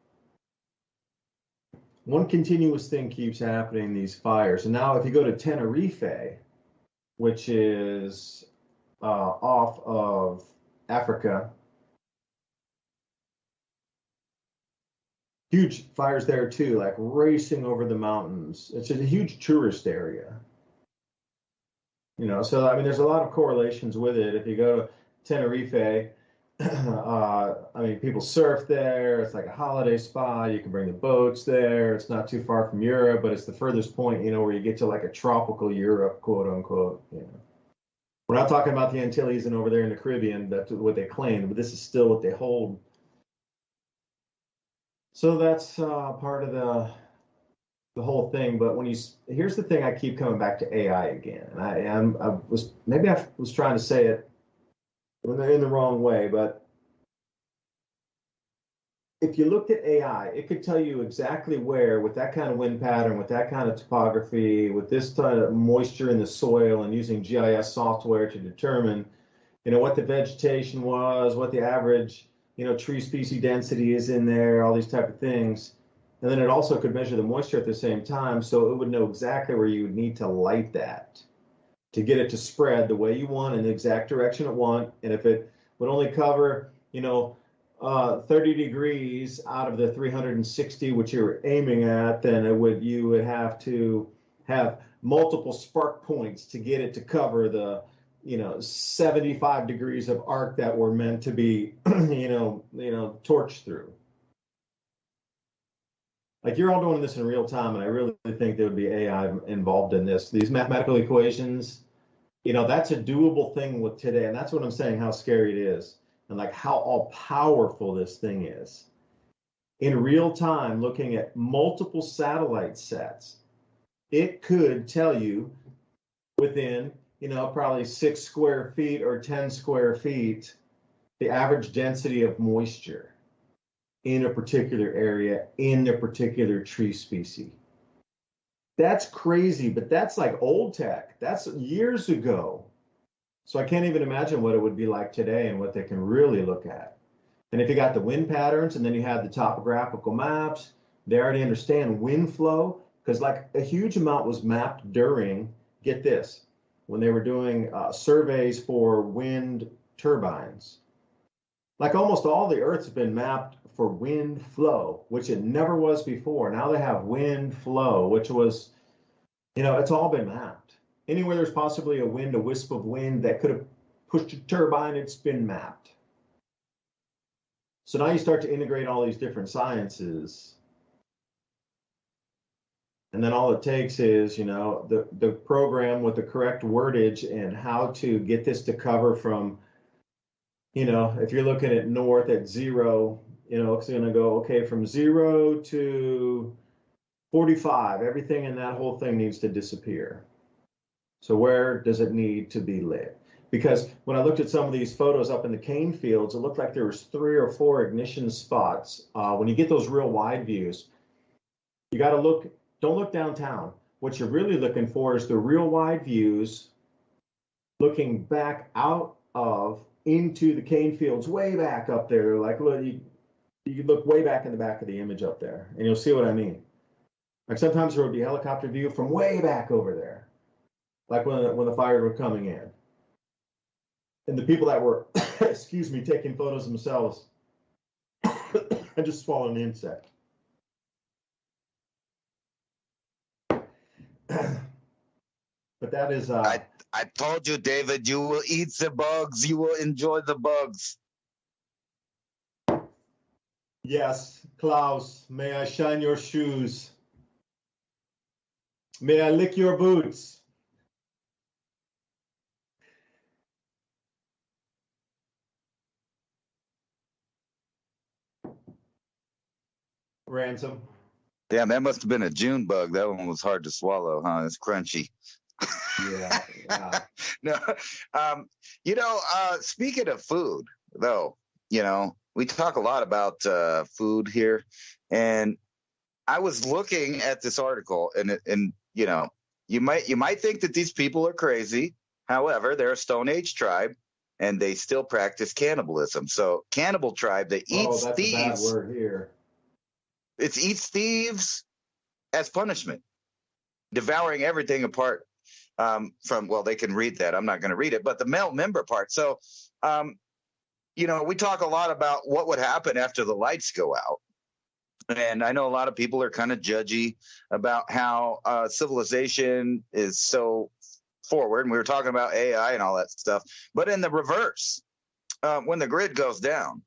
one continuous thing keeps happening, these fires. And now if you go to Tenerife, which is off of Africa, huge fires there too, like racing over the mountains. It's a huge tourist area. So I mean, there's a lot of correlations with it. If you go to Tenerife, people surf there. It's like a holiday spot. You can bring the boats there. It's not too far from Europe, but it's the furthest point, where you get to like a tropical Europe, quote unquote. We're not talking about the Antilles and over there in the Caribbean. That's what they claim, but this is still what they hold. So that's part of the whole thing. But here's the thing, I keep coming back to AI again, and I was trying to say it in the wrong way, but if you looked at AI, it could tell you exactly where, with that kind of wind pattern, with that kind of topography, with this kind of moisture in the soil, and using GIS software to determine, what the vegetation was, what the average, tree species density is in there, all these type of things. And then it also could measure the moisture at the same time, so it would know exactly where you would need to light that to get it to spread the way you want in the exact direction it want. And if it would only cover, 30 degrees out of the 360 which you're aiming at, then you would have to have multiple spark points to get it to cover the 75 degrees of arc that were meant to be torched through. like you're all doing this in real time, and I really think there would be AI involved in this. These mathematical equations, that's a doable thing with today, and that's what I'm saying, how scary it is, and like how all powerful this thing is. In real time, looking at multiple satellite sets, it could tell you within, probably 6 square feet or 10 square feet, the average density of moisture in a particular area, in a particular tree species. That's crazy, but that's like old tech. That's years ago. So I can't even imagine what it would be like today and what they can really look at. And if you got the wind patterns and then you have the topographical maps, they already understand wind flow, because like a huge amount was mapped during, get this, when they were doing surveys for wind turbines. Like almost all the Earth's been mapped for wind flow, which it never was before. Now they have wind flow, which was, it's all been mapped. Anywhere there's possibly a wisp of wind that could have pushed a turbine, it's been mapped. So now you start to integrate all these different sciences. And then all it takes is, the program with the correct wordage and how to get this to cover from, if you're looking at north at 0, it's going to go, okay, from 0 to 45, everything in that whole thing needs to disappear. So where does it need to be lit? Because when I looked at some of these photos up in the cane fields, it looked like there was 3 or 4 ignition spots. When you get those real wide views, you got to look, don't look downtown. What you're really looking for is the real wide views looking back out of into the cane fields way back up there. Like, look, you look way back in the back of the image up there, and you'll see what I mean. Like sometimes there would be a helicopter view from way back over there, like when the fires were coming in. And the people that were, excuse me, taking photos themselves, I just swallowed an insect. But that is... I told you, David, you will eat the bugs. You will enjoy the bugs. Yes, Klaus, may I shine your shoes? May I lick your boots? Ransom. Damn, that must have been a June bug. That one was hard to swallow, huh? It's crunchy. Yeah. No, speaking of food, though, we talk a lot about food here, and I was looking at this article, and you might think that these people are crazy. However, they're a Stone Age tribe, and they still practice cannibalism. So, cannibal tribe that eats that's thieves. A bad word here. It eats thieves as punishment, devouring everything apart from, well, they can read that. I'm not going to read it, but the male member part. So, we talk a lot about what would happen after the lights go out. And I know a lot of people are kind of judgy about how civilization is so forward. And we were talking about AI and all that stuff. But in the reverse, when the grid goes down,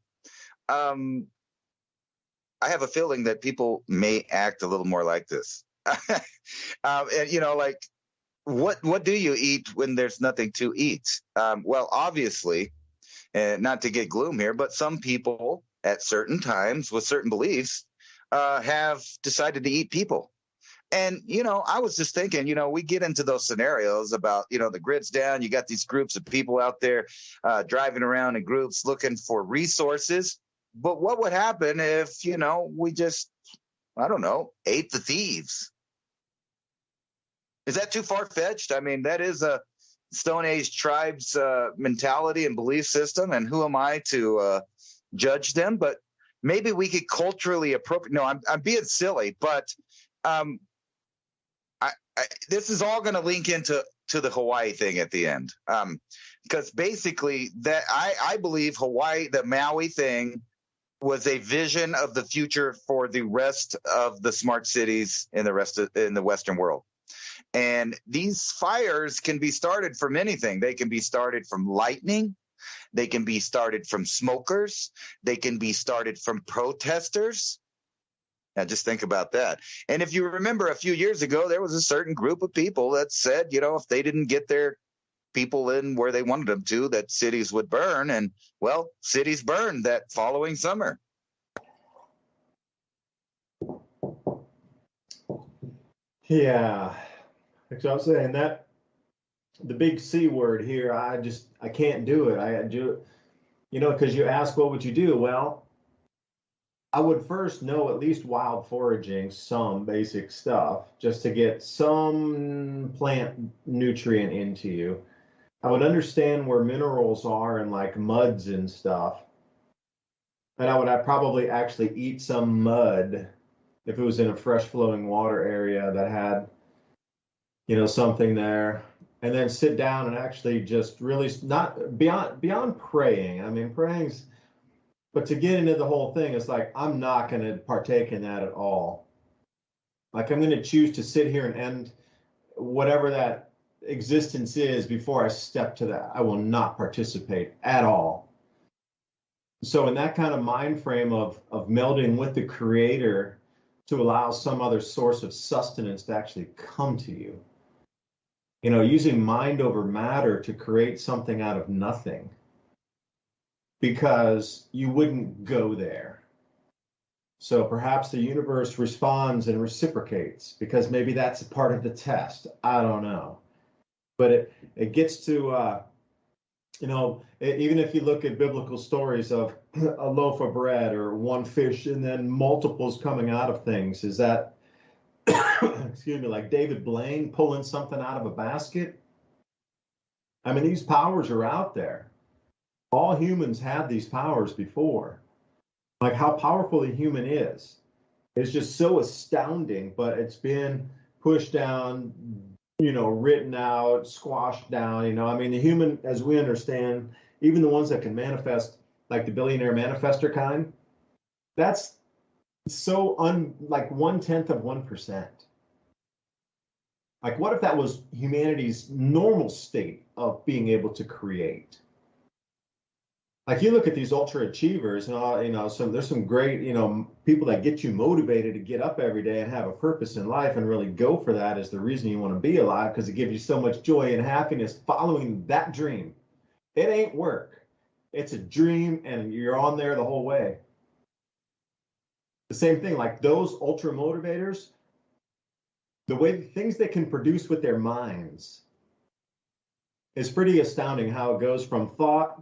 I have a feeling that people may act a little more like this. And, like, what do you eat when there's nothing to eat? Well, obviously, not to get gloom here, but some people at certain times with certain beliefs have decided to eat people. And, I was just thinking, we get into those scenarios about, the grid's down. You got these groups of people out there driving around in groups looking for resources. But what would happen if, we just, I don't know, ate the thieves? Is that too far-fetched? I mean, that is a Stone Age tribe's mentality and belief system, and who am I to judge them? But maybe we could culturally appropriate. No, I'm being silly, but this is all going to link into the Hawaii thing at the end, because basically that I believe Hawaii, the Maui thing, was a vision of the future for the rest of the smart cities in the Western world. And these fires can be started from anything. They can be started from lightning. They can be started from smokers. They can be started from protesters. Now, just think about that. And if you remember a few years ago, there was a certain group of people that said, if they didn't get their people in where they wanted them to, that cities would burn. And, well, cities burned that following summer. Yeah. Like I was saying, that the big C word here, I can't do it. I do, because you ask, what would you do? Well, I would first know at least wild foraging, some basic stuff, just to get some plant nutrient into you. I would understand where minerals are in like muds and stuff. And I'd probably actually eat some mud if it was in a fresh flowing water area that had, something there. And then sit down and actually just really not beyond praying. I mean, praying's, but to get into the whole thing, it's like, I'm not going to partake in that at all. Like, I'm going to choose to sit here and end whatever that existence is before I step to that. I will not participate at all. So in that kind of mind frame of melding with the creator to allow some other source of sustenance to actually come to you, using mind over matter to create something out of nothing, because you wouldn't go there. So perhaps the universe responds and reciprocates, because maybe that's a part of the test. I don't know. But it gets to, even if you look at biblical stories of a loaf of bread or one fish and then multiples coming out of things, is that, excuse me, like David Blaine pulling something out of a basket? I mean, these powers are out there. All humans had these powers before. Like, how powerful a human is just so astounding, but it's been pushed down, written out, squashed down. I mean, the human, as we understand, even the ones that can manifest, like the billionaire manifester kind, that's so like 1/10 of 1%. Like, what if that was humanity's normal state of being able to create? Like, you look at these ultra achievers, and there's some great, people that get you motivated to get up every day and have a purpose in life and really go for that is the reason you want to be alive, because it gives you so much joy and happiness following that dream. It ain't work. It's a dream, and you're on there the whole way. The same thing, like those ultra motivators, the way things they can produce with their minds is pretty astounding, how it goes from thought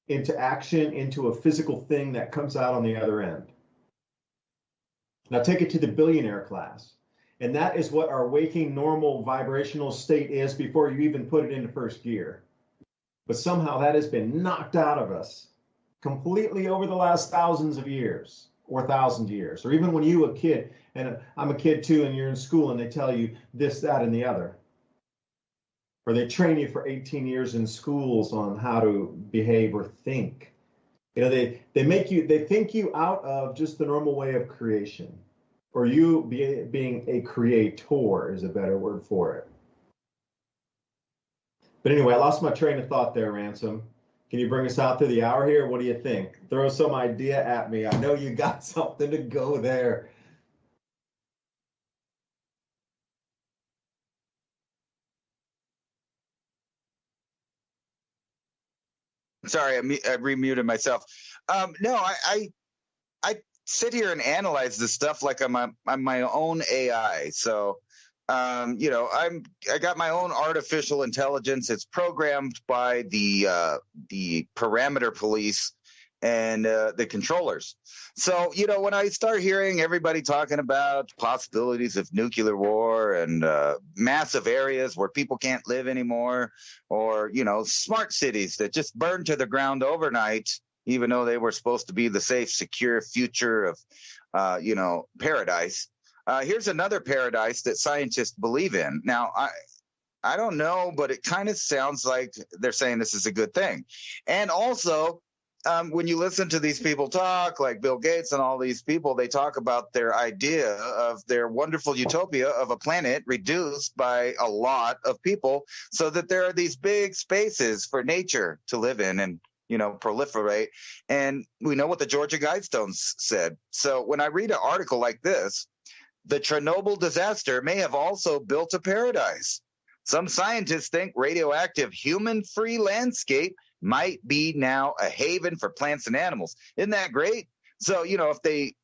into action, into a physical thing that comes out on the other end. Now take it to the billionaire class. And that is what our waking normal vibrational state is before you even put it into first gear. But somehow that has been knocked out of us completely over the last thousands of years, or 1,000 years, or even when you were a kid, and I'm a kid too, and you're in school and they tell you this, that, and the other. Or they train you for 18 years in schools on how to behave or think. They think you out of just the normal way of creation, or you being a creator is a better word for it. But anyway, I lost my train of thought there, Ransom. Can you bring us out through the hour here? What do you think? Throw some idea at me. I know you got something to go there. Sorry, I remuted myself. No, I sit here and analyze this stuff like I'm my own AI. So, I got my own artificial intelligence. It's programmed by the parameter police and the controllers. So, when I start hearing everybody talking about possibilities of nuclear war and massive areas where people can't live anymore, or, smart cities that just burn to the ground overnight, even though they were supposed to be the safe, secure future of, paradise. Here's another paradise that scientists believe in. Now, I don't know, but it kind of sounds like they're saying this is a good thing. And also, when you listen to these people talk, like Bill Gates and all these people, they talk about their idea of their wonderful utopia of a planet reduced by a lot of people so that there are these big spaces for nature to live in. And proliferate. And we know what the Georgia Guidestones said. So when I read an article like this, the Chernobyl disaster may have also built a paradise. Some scientists think radioactive human-free landscape might be now a haven for plants and animals. Isn't that great? So, if they,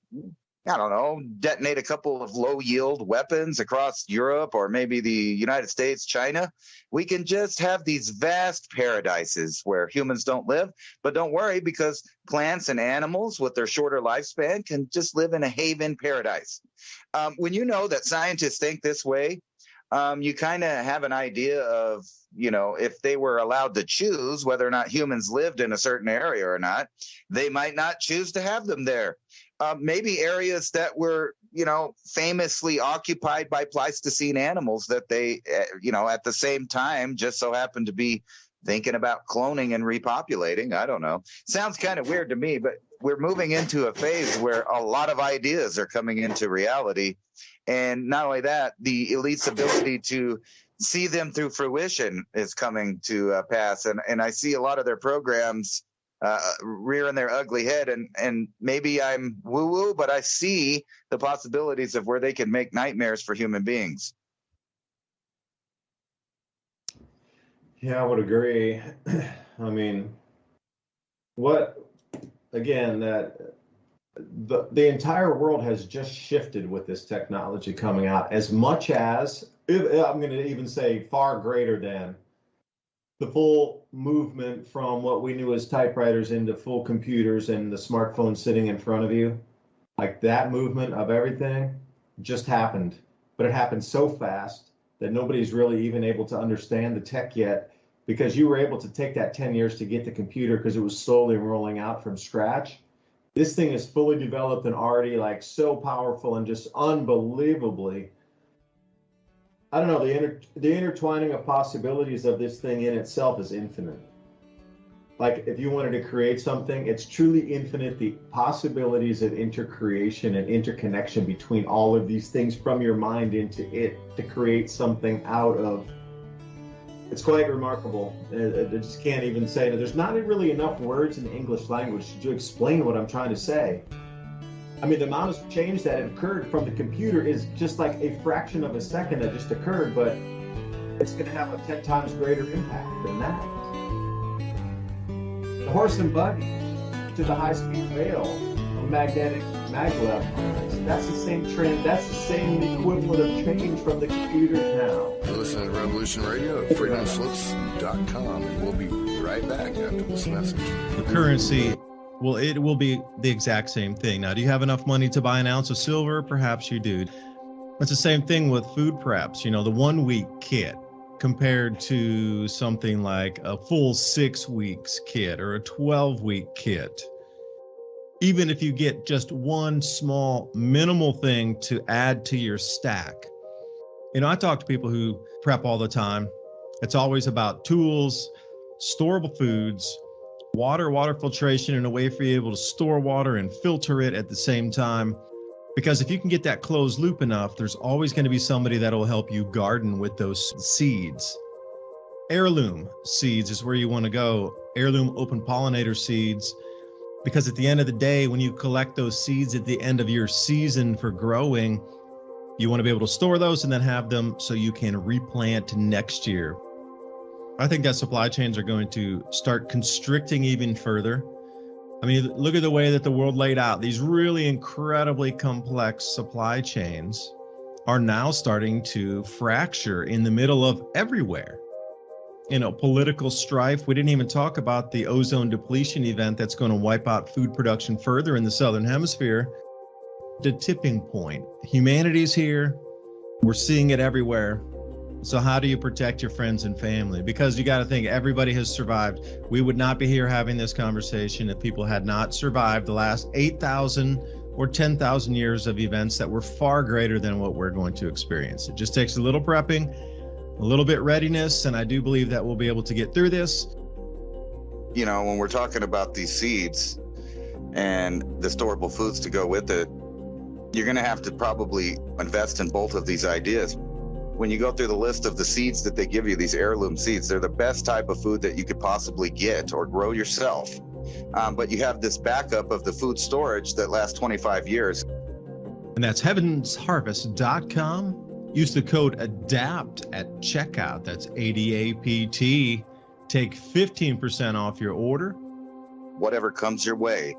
detonate a couple of low-yield weapons across Europe or maybe the United States, China, we can just have these vast paradises where humans don't live. But don't worry, because plants and animals with their shorter lifespan can just live in a haven paradise. When you know that scientists think this way, you kind of have an idea of, if they were allowed to choose whether or not humans lived in a certain area or not, they might not choose to have them there. Maybe areas that were, famously occupied by Pleistocene animals that they, at the same time just so happened to be thinking about cloning and repopulating. I don't know. Sounds kind of weird to me, but we're moving into a phase where a lot of ideas are coming into reality. And not only that, the elite's ability to see them through fruition is coming to pass. And I see a lot of their programs rearing their ugly head. And maybe I'm woo-woo, but I see the possibilities of where they can make nightmares for human beings. Yeah, I would agree. I mean, that the entire world has just shifted with this technology coming out, as much as, I'm going to even say far greater than the full movement from what we knew as typewriters into full computers and the smartphone sitting in front of you. Like, that movement of everything just happened, but it happened so fast that nobody's really even able to understand the tech yet, because you were able to take that 10 years to get the computer because it was slowly rolling out from scratch. This thing is fully developed and already so powerful and just unbelievably, I don't know, the intertwining of possibilities of this thing in itself is infinite. Like, if you wanted to create something, it's truly infinite, the possibilities of intercreation and interconnection between all of these things from your mind into it to create something out of. It's quite remarkable. I just can't even say it. There's not really enough words in the English language to explain what I'm trying to say. I mean, the amount of change that occurred from the computer is just like a fraction of a second that just occurred, but it's going to have a 10 times greater impact than that. The horse and buggy to the high-speed rail, magnetic maglev, that's the same trend. That's the same equivalent of change from the computers now. You're listening to Revolution Radio at freedomslips.com, and we'll be right back after this message. The currency, well, it will be the exact same thing. Now, do you have enough money to buy an ounce of silver? Perhaps you do. It's the same thing with food preps. The 1 week kit compared to something like a full 6 weeks kit or a 12-week kit. Even if you get just one small minimal thing to add to your stack. I talk to people who prep all the time. It's always about tools, storable foods, water filtration, and a way for you able to store water and filter it at the same time. Because if you can get that closed loop enough, there's always going to be somebody that will help you garden with those seeds. Heirloom seeds is where you want to go. Heirloom open pollinator seeds. Because at the end of the day, when you collect those seeds at the end of your season for growing, you want to be able to store those and then have them so you can replant next year. I think that supply chains are going to start constricting even further. I mean, look at the way that the world laid out. These really incredibly complex supply chains are now starting to fracture in the middle of everywhere. Political strife. We didn't even talk about the ozone depletion event that's going to wipe out food production further in the Southern Hemisphere. The tipping point. Humanity's here. We're seeing it everywhere. So how do you protect your friends and family? Because you got to think, everybody has survived. We would not be here having this conversation if people had not survived the last 8,000 or 10,000 years of events that were far greater than what we're going to experience. It just takes a little prepping, a little bit readiness, and I do believe that we'll be able to get through this. When we're talking about these seeds and the storable foods to go with it, you're going to have to probably invest in both of these ideas. when you go through the list of the seeds that they give you, these heirloom seeds, they're the best type of food that you could possibly get or grow yourself. But you have this backup of the food storage that lasts 25 years. And that's heavensharvest.com. Use the code ADAPT at checkout. That's ADAPT. Take 15% off your order. Whatever comes your way,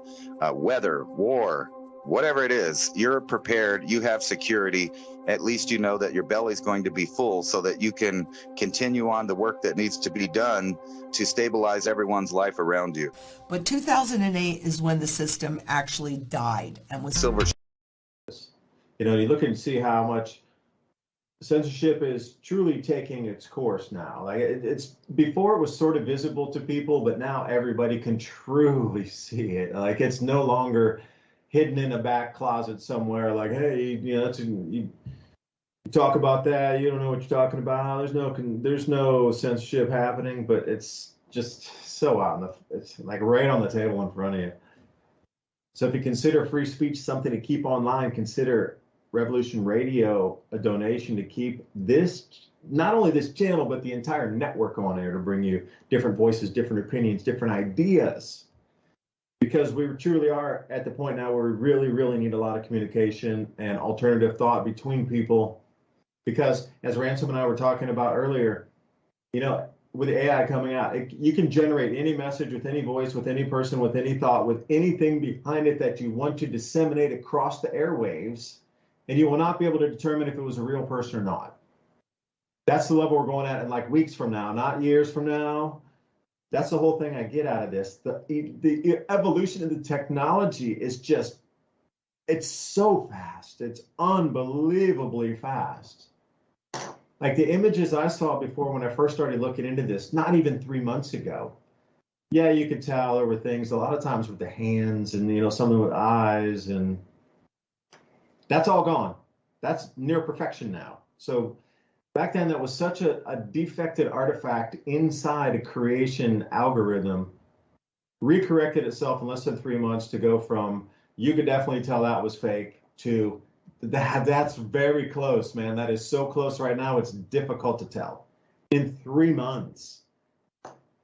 weather, war, whatever it is, you're prepared, you have security. At least you know that your belly's going to be full so that you can continue on the work that needs to be done to stabilize everyone's life around you. But 2008 is when the system actually died and was silver. You know, you look and see how much censorship is truly taking its course now. Like it's before it was sort of visible to people, but now everybody can truly see it. Like it's no longer hidden in a back closet somewhere. Like, hey, you know, you talk about that, you don't know what you're talking about. There's no censorship happening, but it's just so it's like right on the table in front of you. So if you consider free speech something to keep online, consider Revolution Radio a donation to keep this, not only this channel, but the entire network on air to bring you different voices, different opinions, different ideas. Because we truly are at the point now where we really, really need a lot of communication and alternative thought between people. Because as Ransom and I were talking about earlier, you know, with AI coming out, you can generate any message with any voice, with any person, with any thought, with anything behind it that you want to disseminate across the airwaves. And you will not be able to determine if it was a real person or not. That's the level we're going at in like weeks from now, not years from now. That's the whole thing I get out of this. The evolution of the technology is just, it's so fast. It's unbelievably fast. Like the images I saw before when I first started looking into this, not even 3 months ago. Yeah, you could tell there were things a lot of times with the hands and, you know, something with eyes, and that's all gone. That's near perfection now. So back then, that was such a defected artifact inside a creation algorithm, recorrected itself in less than 3 months to go from, you could definitely tell that was fake, to that's very close, man. That is so close right now, it's difficult to tell. In 3 months.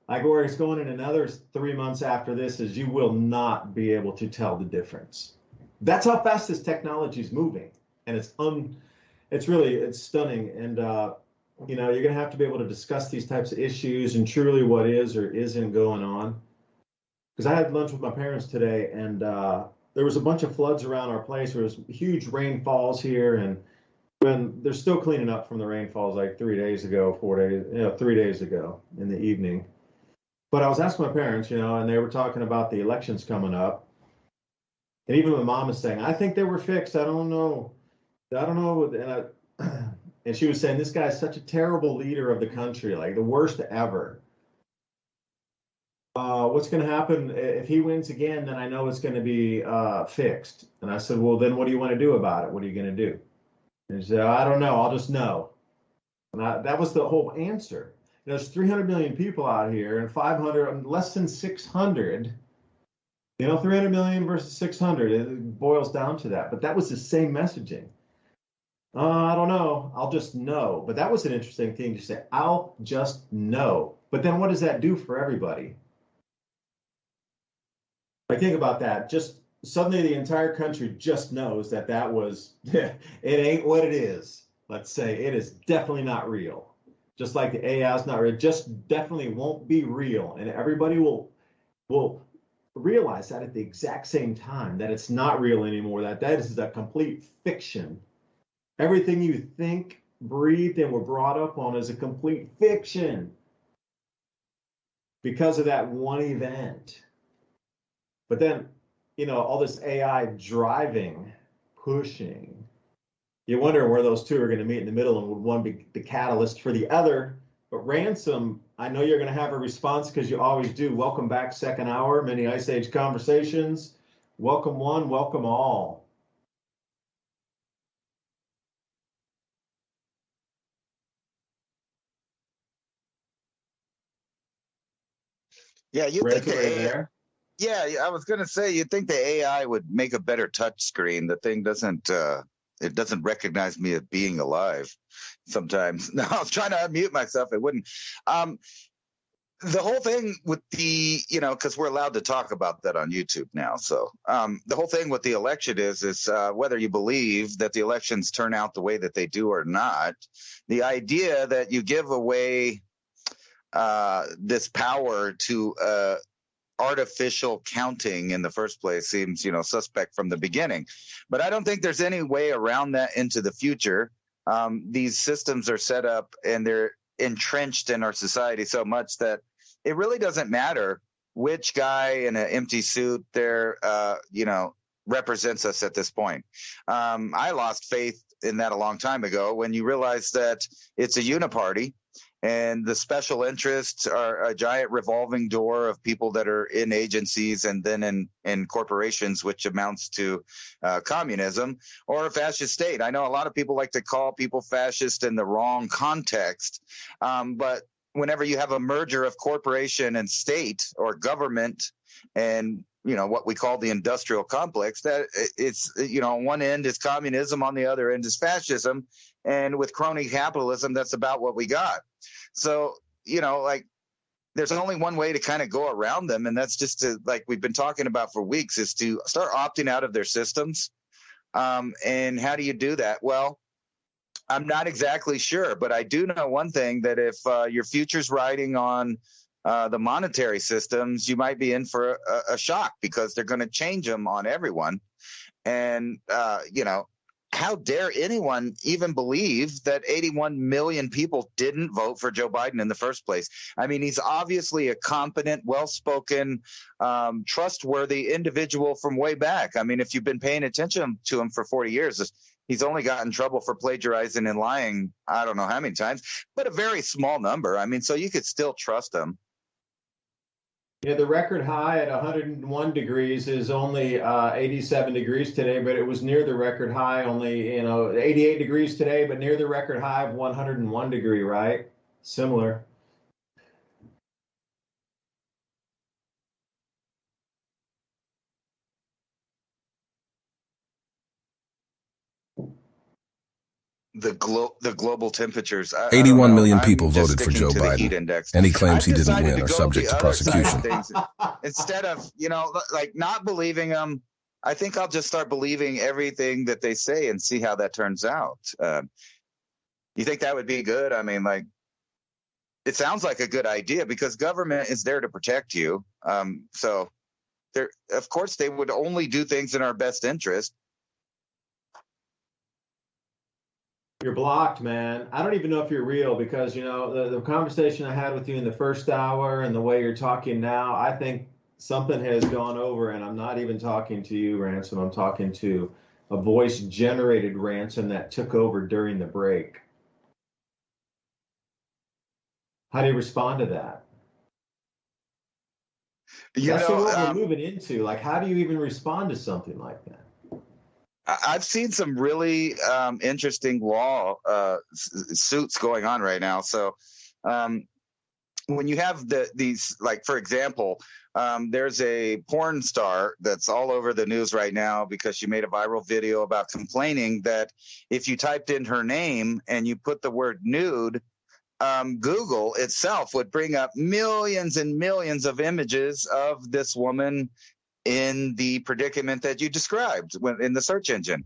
Like where it's going in another 3 months after this is you will not be able to tell the difference. That's how fast this technology is moving, and it's stunning. And you know, you're going to have to be able to discuss these types of issues and truly what is or isn't going on. Because I had lunch with my parents today, and there was a bunch of floods around our place. There was huge rainfalls here, and when they're still cleaning up from the rainfalls like 3 days ago, 3 days ago in the evening. But I was asking my parents, you know, and they were talking about the elections coming up. And even my mom is saying, I think they were fixed. I don't know. And she was saying, this guy's such a terrible leader of the country, like the worst ever. What's going to happen if he wins again? Then I know it's going to be fixed. And I said, well, then what do you want to do about it? What are you going to do? And she said, I don't know. I'll just know. And that was the whole answer. There's 300 million people out here, and less than 600. You know, 300 million versus 600, it boils down to that. But that was the same messaging. I don't know. I'll just know. But that was an interesting thing to say. I'll just know. But then what does that do for everybody? I think about that. Just suddenly the entire country just knows that was, it ain't what it is. Let's say it is definitely not real. Just like the AI is not real. Just definitely won't be real. And everybody will realize that at the exact same time, that it's not real anymore, that is a complete fiction. Everything you think, breathed, and were brought up on is a complete fiction because of that one event. But then, you know, all this AI driving, pushing, you wonder where those two are going to meet in the middle, and would one be the catalyst for the other? But Ransom, I know you're going to have a response because you always do. Welcome back, second hour, Many Ice Age Conversations. Welcome one, welcome all. Yeah, you think the AI, yeah, I was going to say, you'd think the AI would make a better touch screen. The thing doesn't, it doesn't recognize me as being alive sometimes. No, I was trying to unmute myself. It wouldn't. The whole thing with the, because we're allowed to talk about that on YouTube now. So the whole thing with the election is whether you believe that the elections turn out the way that they do or not, the idea that you give away this power to artificial counting in the first place seems, suspect from the beginning. But I don't think there's any way around that into the future. These systems are set up and they're entrenched in our society so much that it really doesn't matter which guy in an empty suit there, represents us at this point. I lost faith in that a long time ago when you realize that it's a uniparty and the special interests are a giant revolving door of people that are in agencies and then in corporations, which amounts to communism or a fascist state. I know a lot of people like to call people fascist in the wrong context, but whenever you have a merger of corporation and state or government and, what we call the industrial complex, that it's, on one end is communism, on the other end is fascism. And with crony capitalism, that's about what we got. So, there's only one way to kind of go around them. And that's just to, like we've been talking about for weeks, is to start opting out of their systems. And how do you do that? Well, I'm not exactly sure, but I do know one thing, that if your future's riding on the monetary systems, you might be in for a shock because they're going to change them on everyone. And, how dare anyone even believe that 81 million people didn't vote for Joe Biden in the first place? I mean, he's obviously a competent, well-spoken, trustworthy individual from way back. I mean, if you've been paying attention to him for 40 years, he's only got in trouble for plagiarizing and lying, I don't know how many times, but a very small number. I mean, so you could still trust him. Yeah, the record high at 101 degrees is only 87 degrees today, but it was near the record high, only 88 degrees today, but near the record high of 101 degree, right? Similar. The global temperatures. 81 million people voted for Joe Biden. Any claims he didn't win are subject to prosecution. Instead of, not believing them, I think I'll just start believing everything that they say and see how that turns out. You think that would be good? I mean, it sounds like a good idea because government is there to protect you. So, of course, they would only do things in our best interest. You're blocked, man. I don't even know if you're real because, the conversation I had with you in the first hour and the way you're talking now, I think something has gone over, and I'm not even talking to you, Ransom. I'm talking to a voice-generated Ransom that took over during the break. How do you respond to that? That's what we're moving into. How do you even respond to something like that? I've seen some really interesting law suits going on right now. So when you have these, for example, there's a porn star that's all over the news right now because she made a viral video about complaining that if you typed in her name and you put the word nude, Google itself would bring up millions and millions of images of this woman in the predicament that you described in the search engine.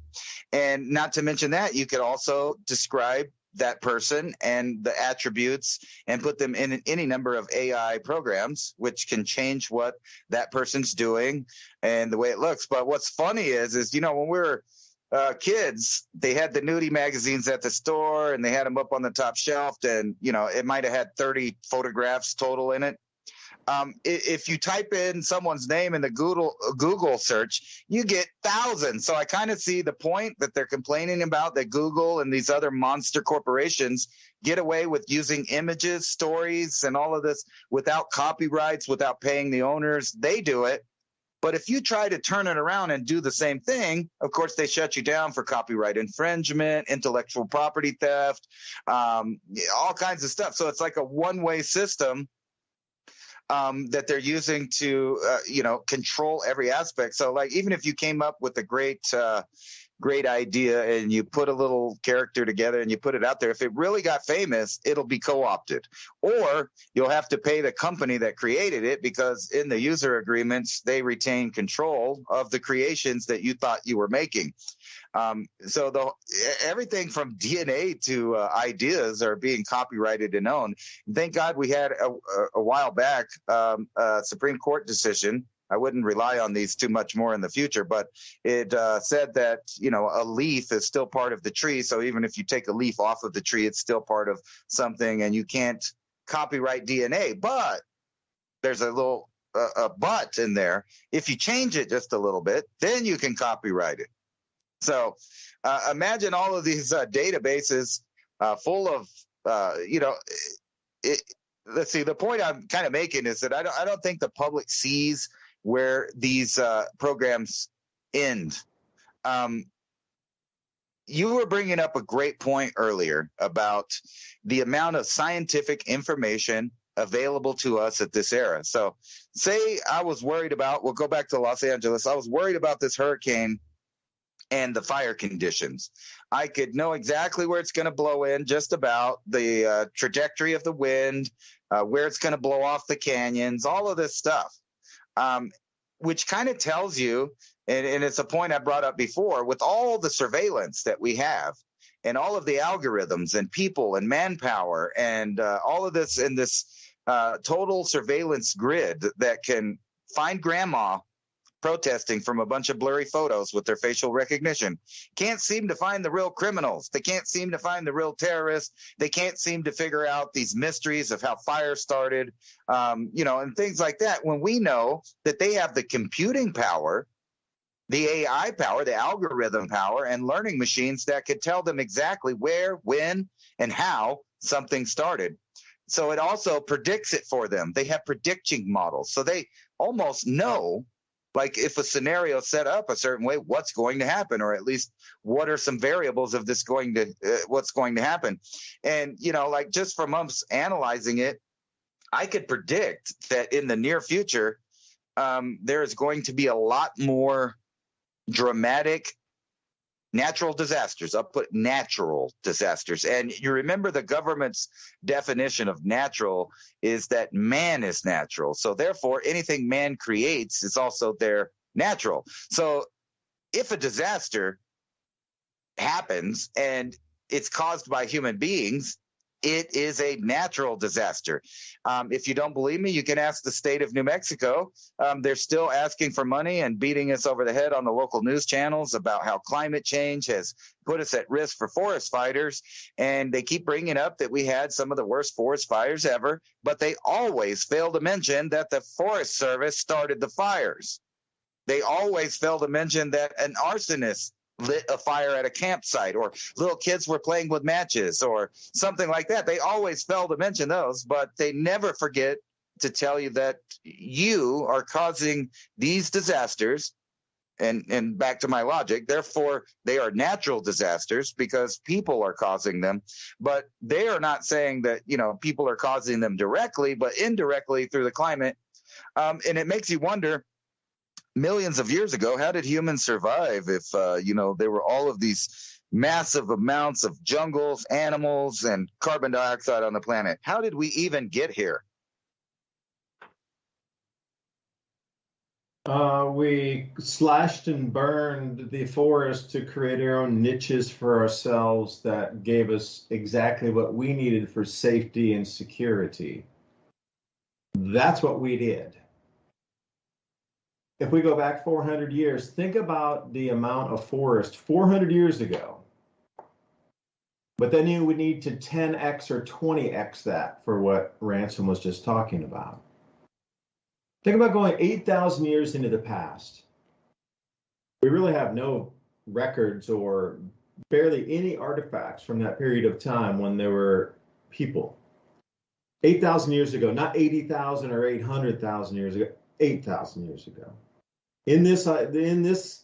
And not to mention that, you could also describe that person and the attributes and put them in any number of AI programs, which can change what that person's doing and the way it looks. But what's funny is when we were kids, they had the nudie magazines at the store and they had them up on the top shelf, and it might have had 30 photographs total in it. If you type in someone's name in the Google search, you get thousands. So I kind of see the point that they're complaining about, that Google and these other monster corporations get away with using images, stories, and all of this without copyrights, without paying the owners. They do it. But if you try to turn it around and do the same thing, of course, they shut you down for copyright infringement, intellectual property theft, all kinds of stuff. So it's like a one-way system that they're using to, control every aspect. So even if you came up with a great, great idea and you put a little character together and you put it out there, if it really got famous, it'll be co-opted. Or you'll have to pay the company that created it, because in the user agreements, they retain control of the creations that you thought you were making. So everything from DNA to ideas are being copyrighted and owned. Thank God we had a while back a Supreme Court decision. I wouldn't rely on these too much more in the future, but it said that, a leaf is still part of the tree. So even if you take a leaf off of the tree, it's still part of something, and you can't copyright DNA. But there's a little a but in there. If you change it just a little bit, then you can copyright it. So imagine all of these databases full of, let's see, the point I'm kind of making is that I don't think the public sees where these programs end. You were bringing up a great point earlier about the amount of scientific information available to us at this era. So say I was worried about, we'll go back to Los Angeles. I was worried about this hurricane and the fire conditions. I could know exactly where it's going to blow in, just about the trajectory of the wind, where it's going to blow off the canyons, all of this stuff, which kind of tells you, and it's a point I brought up before, with all the surveillance that we have and all of the algorithms and people and manpower and all of this in this total surveillance grid that can find grandma protesting from a bunch of blurry photos with their facial recognition, can't seem to find the real criminals. They can't seem to find the real terrorists. They can't seem to figure out these mysteries of how fire started, and things like that. When we know that they have the computing power, the AI power, the algorithm power, and learning machines that could tell them exactly where, when, and how something started. So it also predicts it for them. They have prediction models. So they almost know, like, if a scenario set up a certain way, what's going to happen, or at least what are some variables of this what's going to happen. And, like, just from us analyzing it, I could predict that in the near future, there is going to be a lot more dramatic natural disasters. I'll put natural disasters. And you remember the government's definition of natural is that man is natural. So therefore, anything man creates is also their natural. So if a disaster happens and it's caused by human beings, it is a natural disaster. If you don't believe me, you can ask the state of New Mexico. They're still asking for money and beating us over the head on the local news channels about how climate change has put us at risk for forest fires. And they keep bringing up that we had some of the worst forest fires ever, but they always fail to mention that the Forest Service started the fires. They always fail to mention that an arsonist lit a fire at a campsite, or little kids were playing with matches, or something like that. They always fail to mention those, but they never forget to tell you that you are causing these disasters. And back to my logic, therefore, they are natural disasters because people are causing them. But they are not saying that, people are causing them directly, but indirectly through the climate. And it makes you wonder, millions of years ago, how did humans survive if, there were all of these massive amounts of jungles, animals, and carbon dioxide on the planet? How did we even get here? We slashed and burned the forest to create our own niches for ourselves that gave us exactly what we needed for safety and security. That's what we did. If we go back 400 years, think about the amount of forest 400 years ago. But then you would need to 10x or 20x that for what Ransom was just talking about. Think about going 8,000 years into the past. We really have no records or barely any artifacts from that period of time when there were people. 8,000 years ago, not 80,000 or 800,000 years ago, 8,000 years ago. In this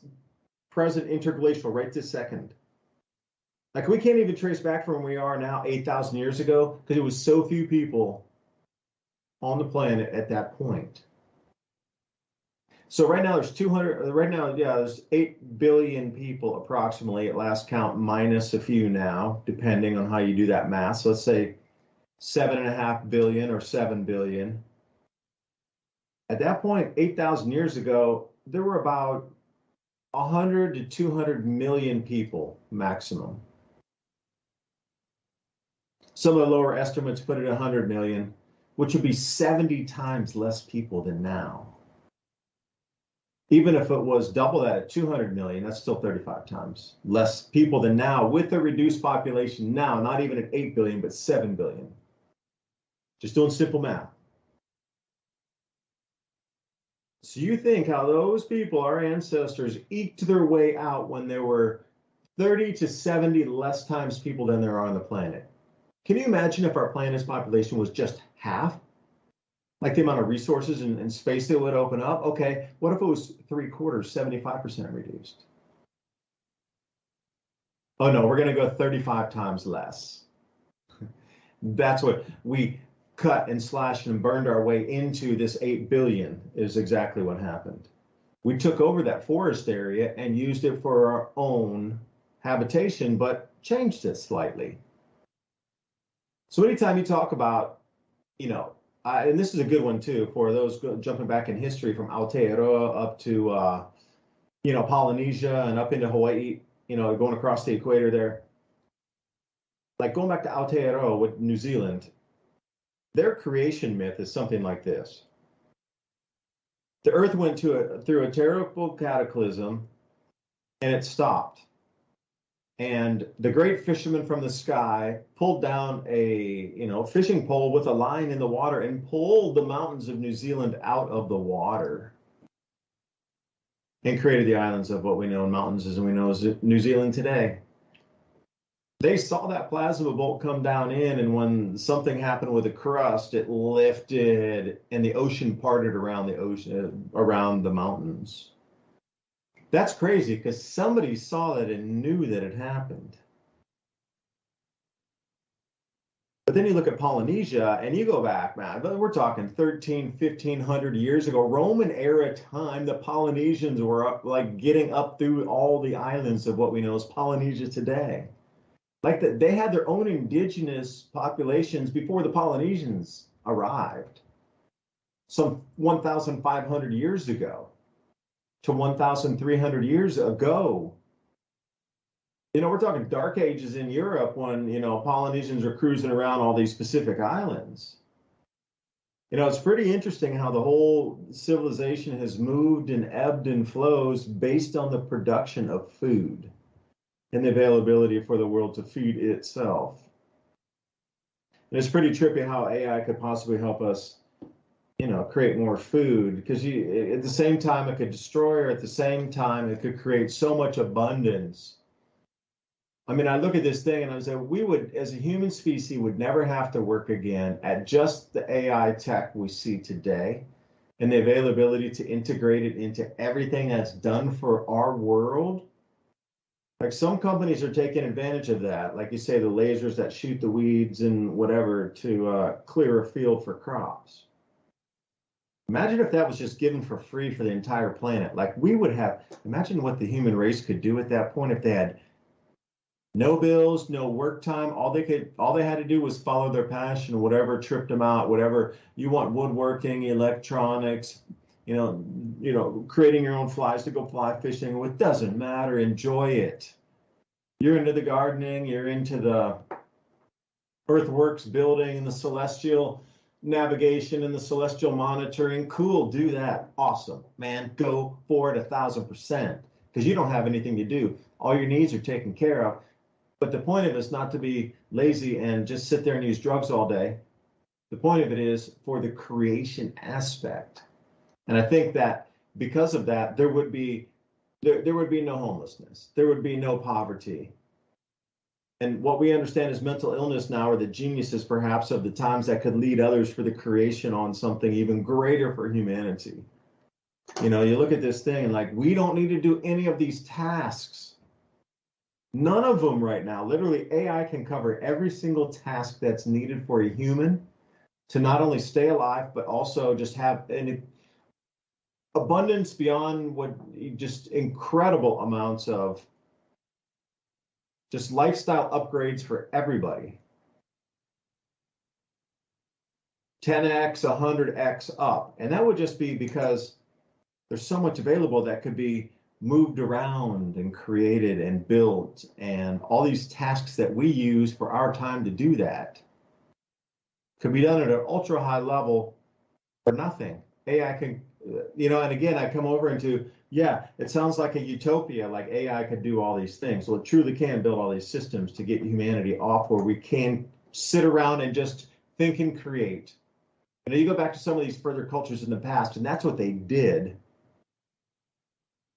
present interglacial, right this second. Like, we can't even trace back from where we are now 8,000 years ago because it was so few people on the planet at that point. So right now there's 200, right now, yeah, there's 8 billion people approximately at last count, minus a few now, depending on how you do that math. So let's say 7.5 billion or 7 billion. At that point, 8,000 years ago, there were about 100 to 200 million people maximum. Some of the lower estimates put it at 100 million, which would be 70 times less people than now. Even if it was double that at 200 million, that's still 35 times less people than now, with a reduced population now, not even at 8 billion, but 7 billion. Just doing simple math. So you think how those people, our ancestors, eked their way out when there were 30 to 70 less times people than there are on the planet. Can you imagine if our planet's population was just half? Like the amount of resources and space that would open up? Okay, what if it was 3/4, 75% reduced? Oh no, we're gonna go 35 times less. That's what we cut and slashed and burned our way into. This 8 billion is exactly what happened. We took over that forest area and used it for our own habitation, but changed it slightly. So anytime you talk about, you know, and this is a good one too, for those jumping back in history from Aotearoa up to, you know, Polynesia and up into Hawaii, you know, going across the equator there. Like going back to Aotearoa with New Zealand, their creation myth is something like this. The earth went through a terrible cataclysm and it stopped. And the great fisherman from the sky pulled down a, you know, fishing pole with a line in the water and pulled the mountains of New Zealand out of the water and created the islands of what we know in mountains as we know as New Zealand today. They saw that plasma bolt come down in, and when something happened with the crust, it lifted and the ocean parted around the ocean, around the mountains. That's crazy because somebody saw that and knew that it happened. But then you look at Polynesia and you go back, man, we're talking 1,500 years ago, Roman era time, the Polynesians were up, like getting up through all the islands of what we know as Polynesia today. Like that, they had their own indigenous populations before the Polynesians arrived, some 1,500 years ago to 1,300 years ago. You know, we're talking dark ages in Europe when, you know, Polynesians are cruising around all these Pacific islands. You know, it's pretty interesting how the whole civilization has moved and ebbed and flows based on the production of food and the availability for the world to feed itself. And it's pretty trippy how AI could possibly help us, you know, create more food, because at the same time it could destroy, or at the same time it could create so much abundance. I mean, I look at this thing and I say, we would, as a human species, would never have to work again at just the AI tech we see today and the availability to integrate it into everything that's done for our world. Like some companies are taking advantage of that. Like you say, the lasers that shoot the weeds and whatever to clear a field for crops. Imagine if that was just given for free for the entire planet. Like we would have, imagine what the human race could do at that point if they had no bills, no work time. All they had to do was follow their passion, whatever tripped them out, whatever you want, woodworking, electronics, you know, creating your own flies to go fly fishing. It doesn't matter. Enjoy it. You're into the gardening. You're into the earthworks building and the celestial navigation and the celestial monitoring. Cool. Do that. Awesome, man. Go for it 1,000%, because you don't have anything to do. All your needs are taken care of. But the point of it is not to be lazy and just sit there and use drugs all day. The point of it is for the creation aspect. And I think that because of that, there would be no homelessness. There would be no poverty. And what we understand as mental illness now are the geniuses, perhaps, of the times that could lead others for the creation on something even greater for humanity. You know, you look at this thing and like, we don't need to do any of these tasks. None of them right now. Literally, AI can cover every single task that's needed for a human to not only stay alive, but also just have abundance beyond what, just incredible amounts of just lifestyle upgrades for everybody. 10x, 100x up. And that would just be because there's so much available that could be moved around and created and built, and all these tasks that we use for our time to do that could be done at an ultra high level for nothing. AI can, and again, I come over into, it sounds like a utopia, like AI could do all these things. Well, it truly can build all these systems to get humanity off where we can sit around and just think and create. You go back to some of these further cultures in the past, and that's what they did.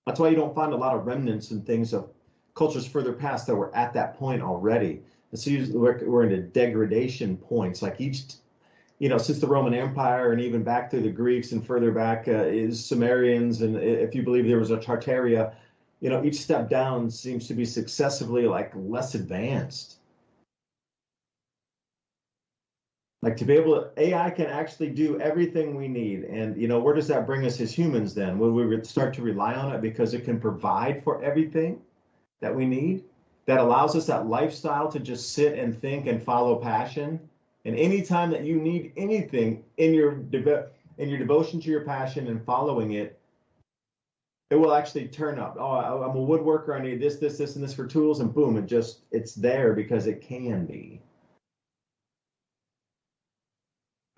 That's why you don't find a lot of remnants and things of cultures further past that were at that point already. And so we're into degradation points, like each, since the Roman Empire and even back through the Greeks and further back is Sumerians. And if you believe there was a Tartaria, each step down seems to be successively like less advanced. Like to be able to, AI can actually do everything we need. And, where does that bring us as humans then? Will we start to rely on it because it can provide for everything that we need? That allows us that lifestyle to just sit and think and follow passion. And anytime that you need anything in your devotion to your passion and following it, it will actually turn up. Oh, I'm a woodworker. I need this, and this for tools. And boom, it's there because it can be.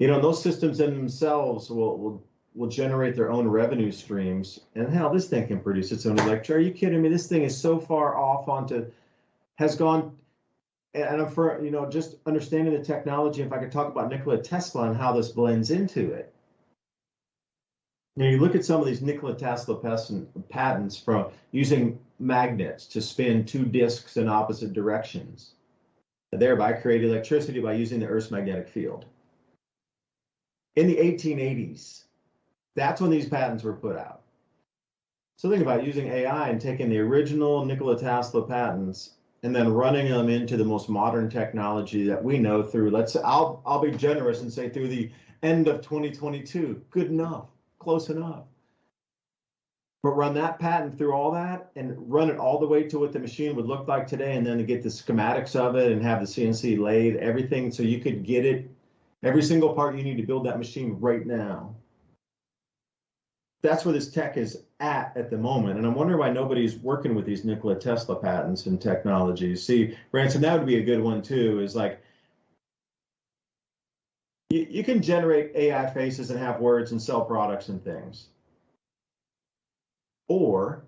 Those systems in themselves will generate their own revenue streams. And hell, this thing can produce its own electricity. Are you kidding me? This thing is so far off has gone, and I'm for, just understanding the technology. If I could talk about Nikola Tesla and how this blends into it. You look at some of these Nikola Tesla patents from using magnets to spin two disks in opposite directions, thereby create electricity by using the Earth's magnetic field. In the 1880s, that's when these patents were put out. So think about using AI and taking the original Nikola Tesla patents and then running them into the most modern technology that we know through, I'll be generous and say through the end of 2022. Good enough, close enough. But run that patent through all that and run it all the way to what the machine would look like today, and then to get the schematics of it and have the CNC lathe, everything, so you could get it. Every single part you need to build that machine right now. That's where this tech is at the moment. And I'm wondering why nobody's working with these Nikola Tesla patents and technologies. See, Ransom, that would be a good one too, is like, you can generate AI faces and have words and sell products and things. Or,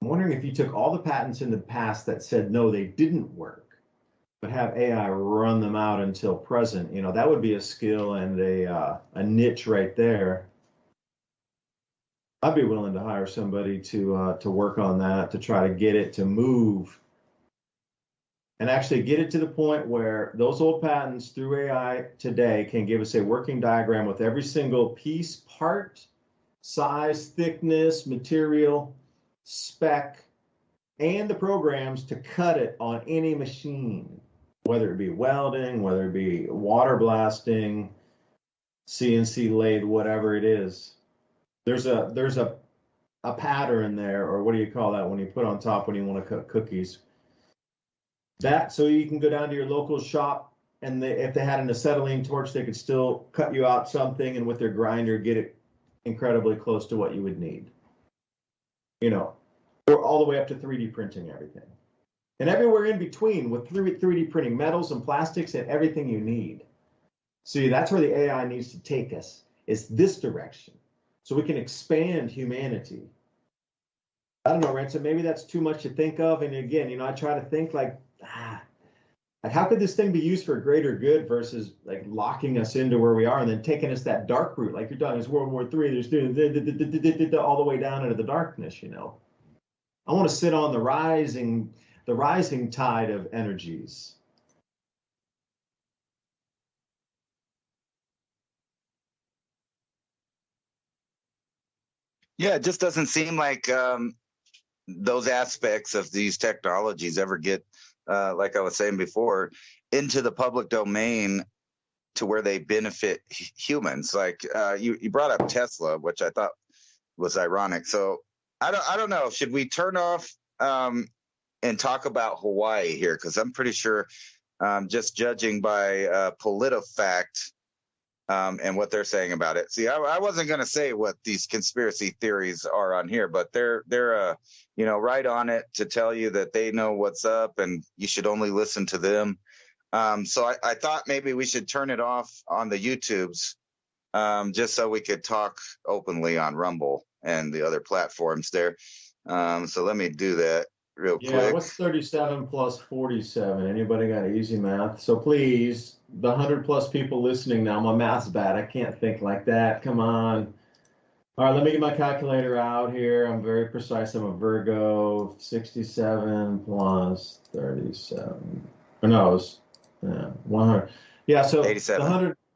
I'm wondering if you took all the patents in the past that said, no, they didn't work, but have AI run them out until present, that would be a skill and a niche right there. I'd be willing to hire somebody to work on that, to try to get it to move and actually get it to the point where those old patents through AI today can give us a working diagram with every single piece, part, size, thickness, material, spec, and the programs to cut it on any machine, whether it be welding, whether it be water blasting, CNC lathe, whatever it is. There's a pattern there, or what do you call that when you put on top when you want to cut cookies? That, so you can go down to your local shop, and if they had an acetylene torch, they could still cut you out something, and with their grinder, get it incredibly close to what you would need. Or all the way up to 3D printing everything. And everywhere in between with 3D printing metals and plastics and everything you need. See, that's where the AI needs to take us, is this direction, so we can expand humanity. I don't know, Ransom, maybe that's too much to think of. And again, I try to think like how could this thing be used for greater good versus like locking us into where we are and then taking us that dark route, like you're talking, it's World War III, there's doing all the way down into the darkness, I want to sit on the rising tide of energies. Yeah, it just doesn't seem like those aspects of these technologies ever get, like I was saying before, into the public domain to where they benefit humans. Like you brought up Tesla, which I thought was ironic. So I don't know. Should we turn off and talk about Hawaii here? Because I'm pretty sure, just judging by PolitiFact and what they're saying about it. See, I wasn't going to say what these conspiracy theories are on here, but they're right on it to tell you that they know what's up and you should only listen to them. So I thought maybe we should turn it off on the YouTubes, just so we could talk openly on Rumble and the other platforms there. So let me do that real quick. Yeah, what's 37 plus 47? Anybody got easy math? So please, the 100+ people listening now, my math's bad. I can't think like that. Come on. All right, let me get my calculator out here. I'm very precise. I'm a Virgo. 67 plus 37. Or no, it was 100. Yeah, so 87. The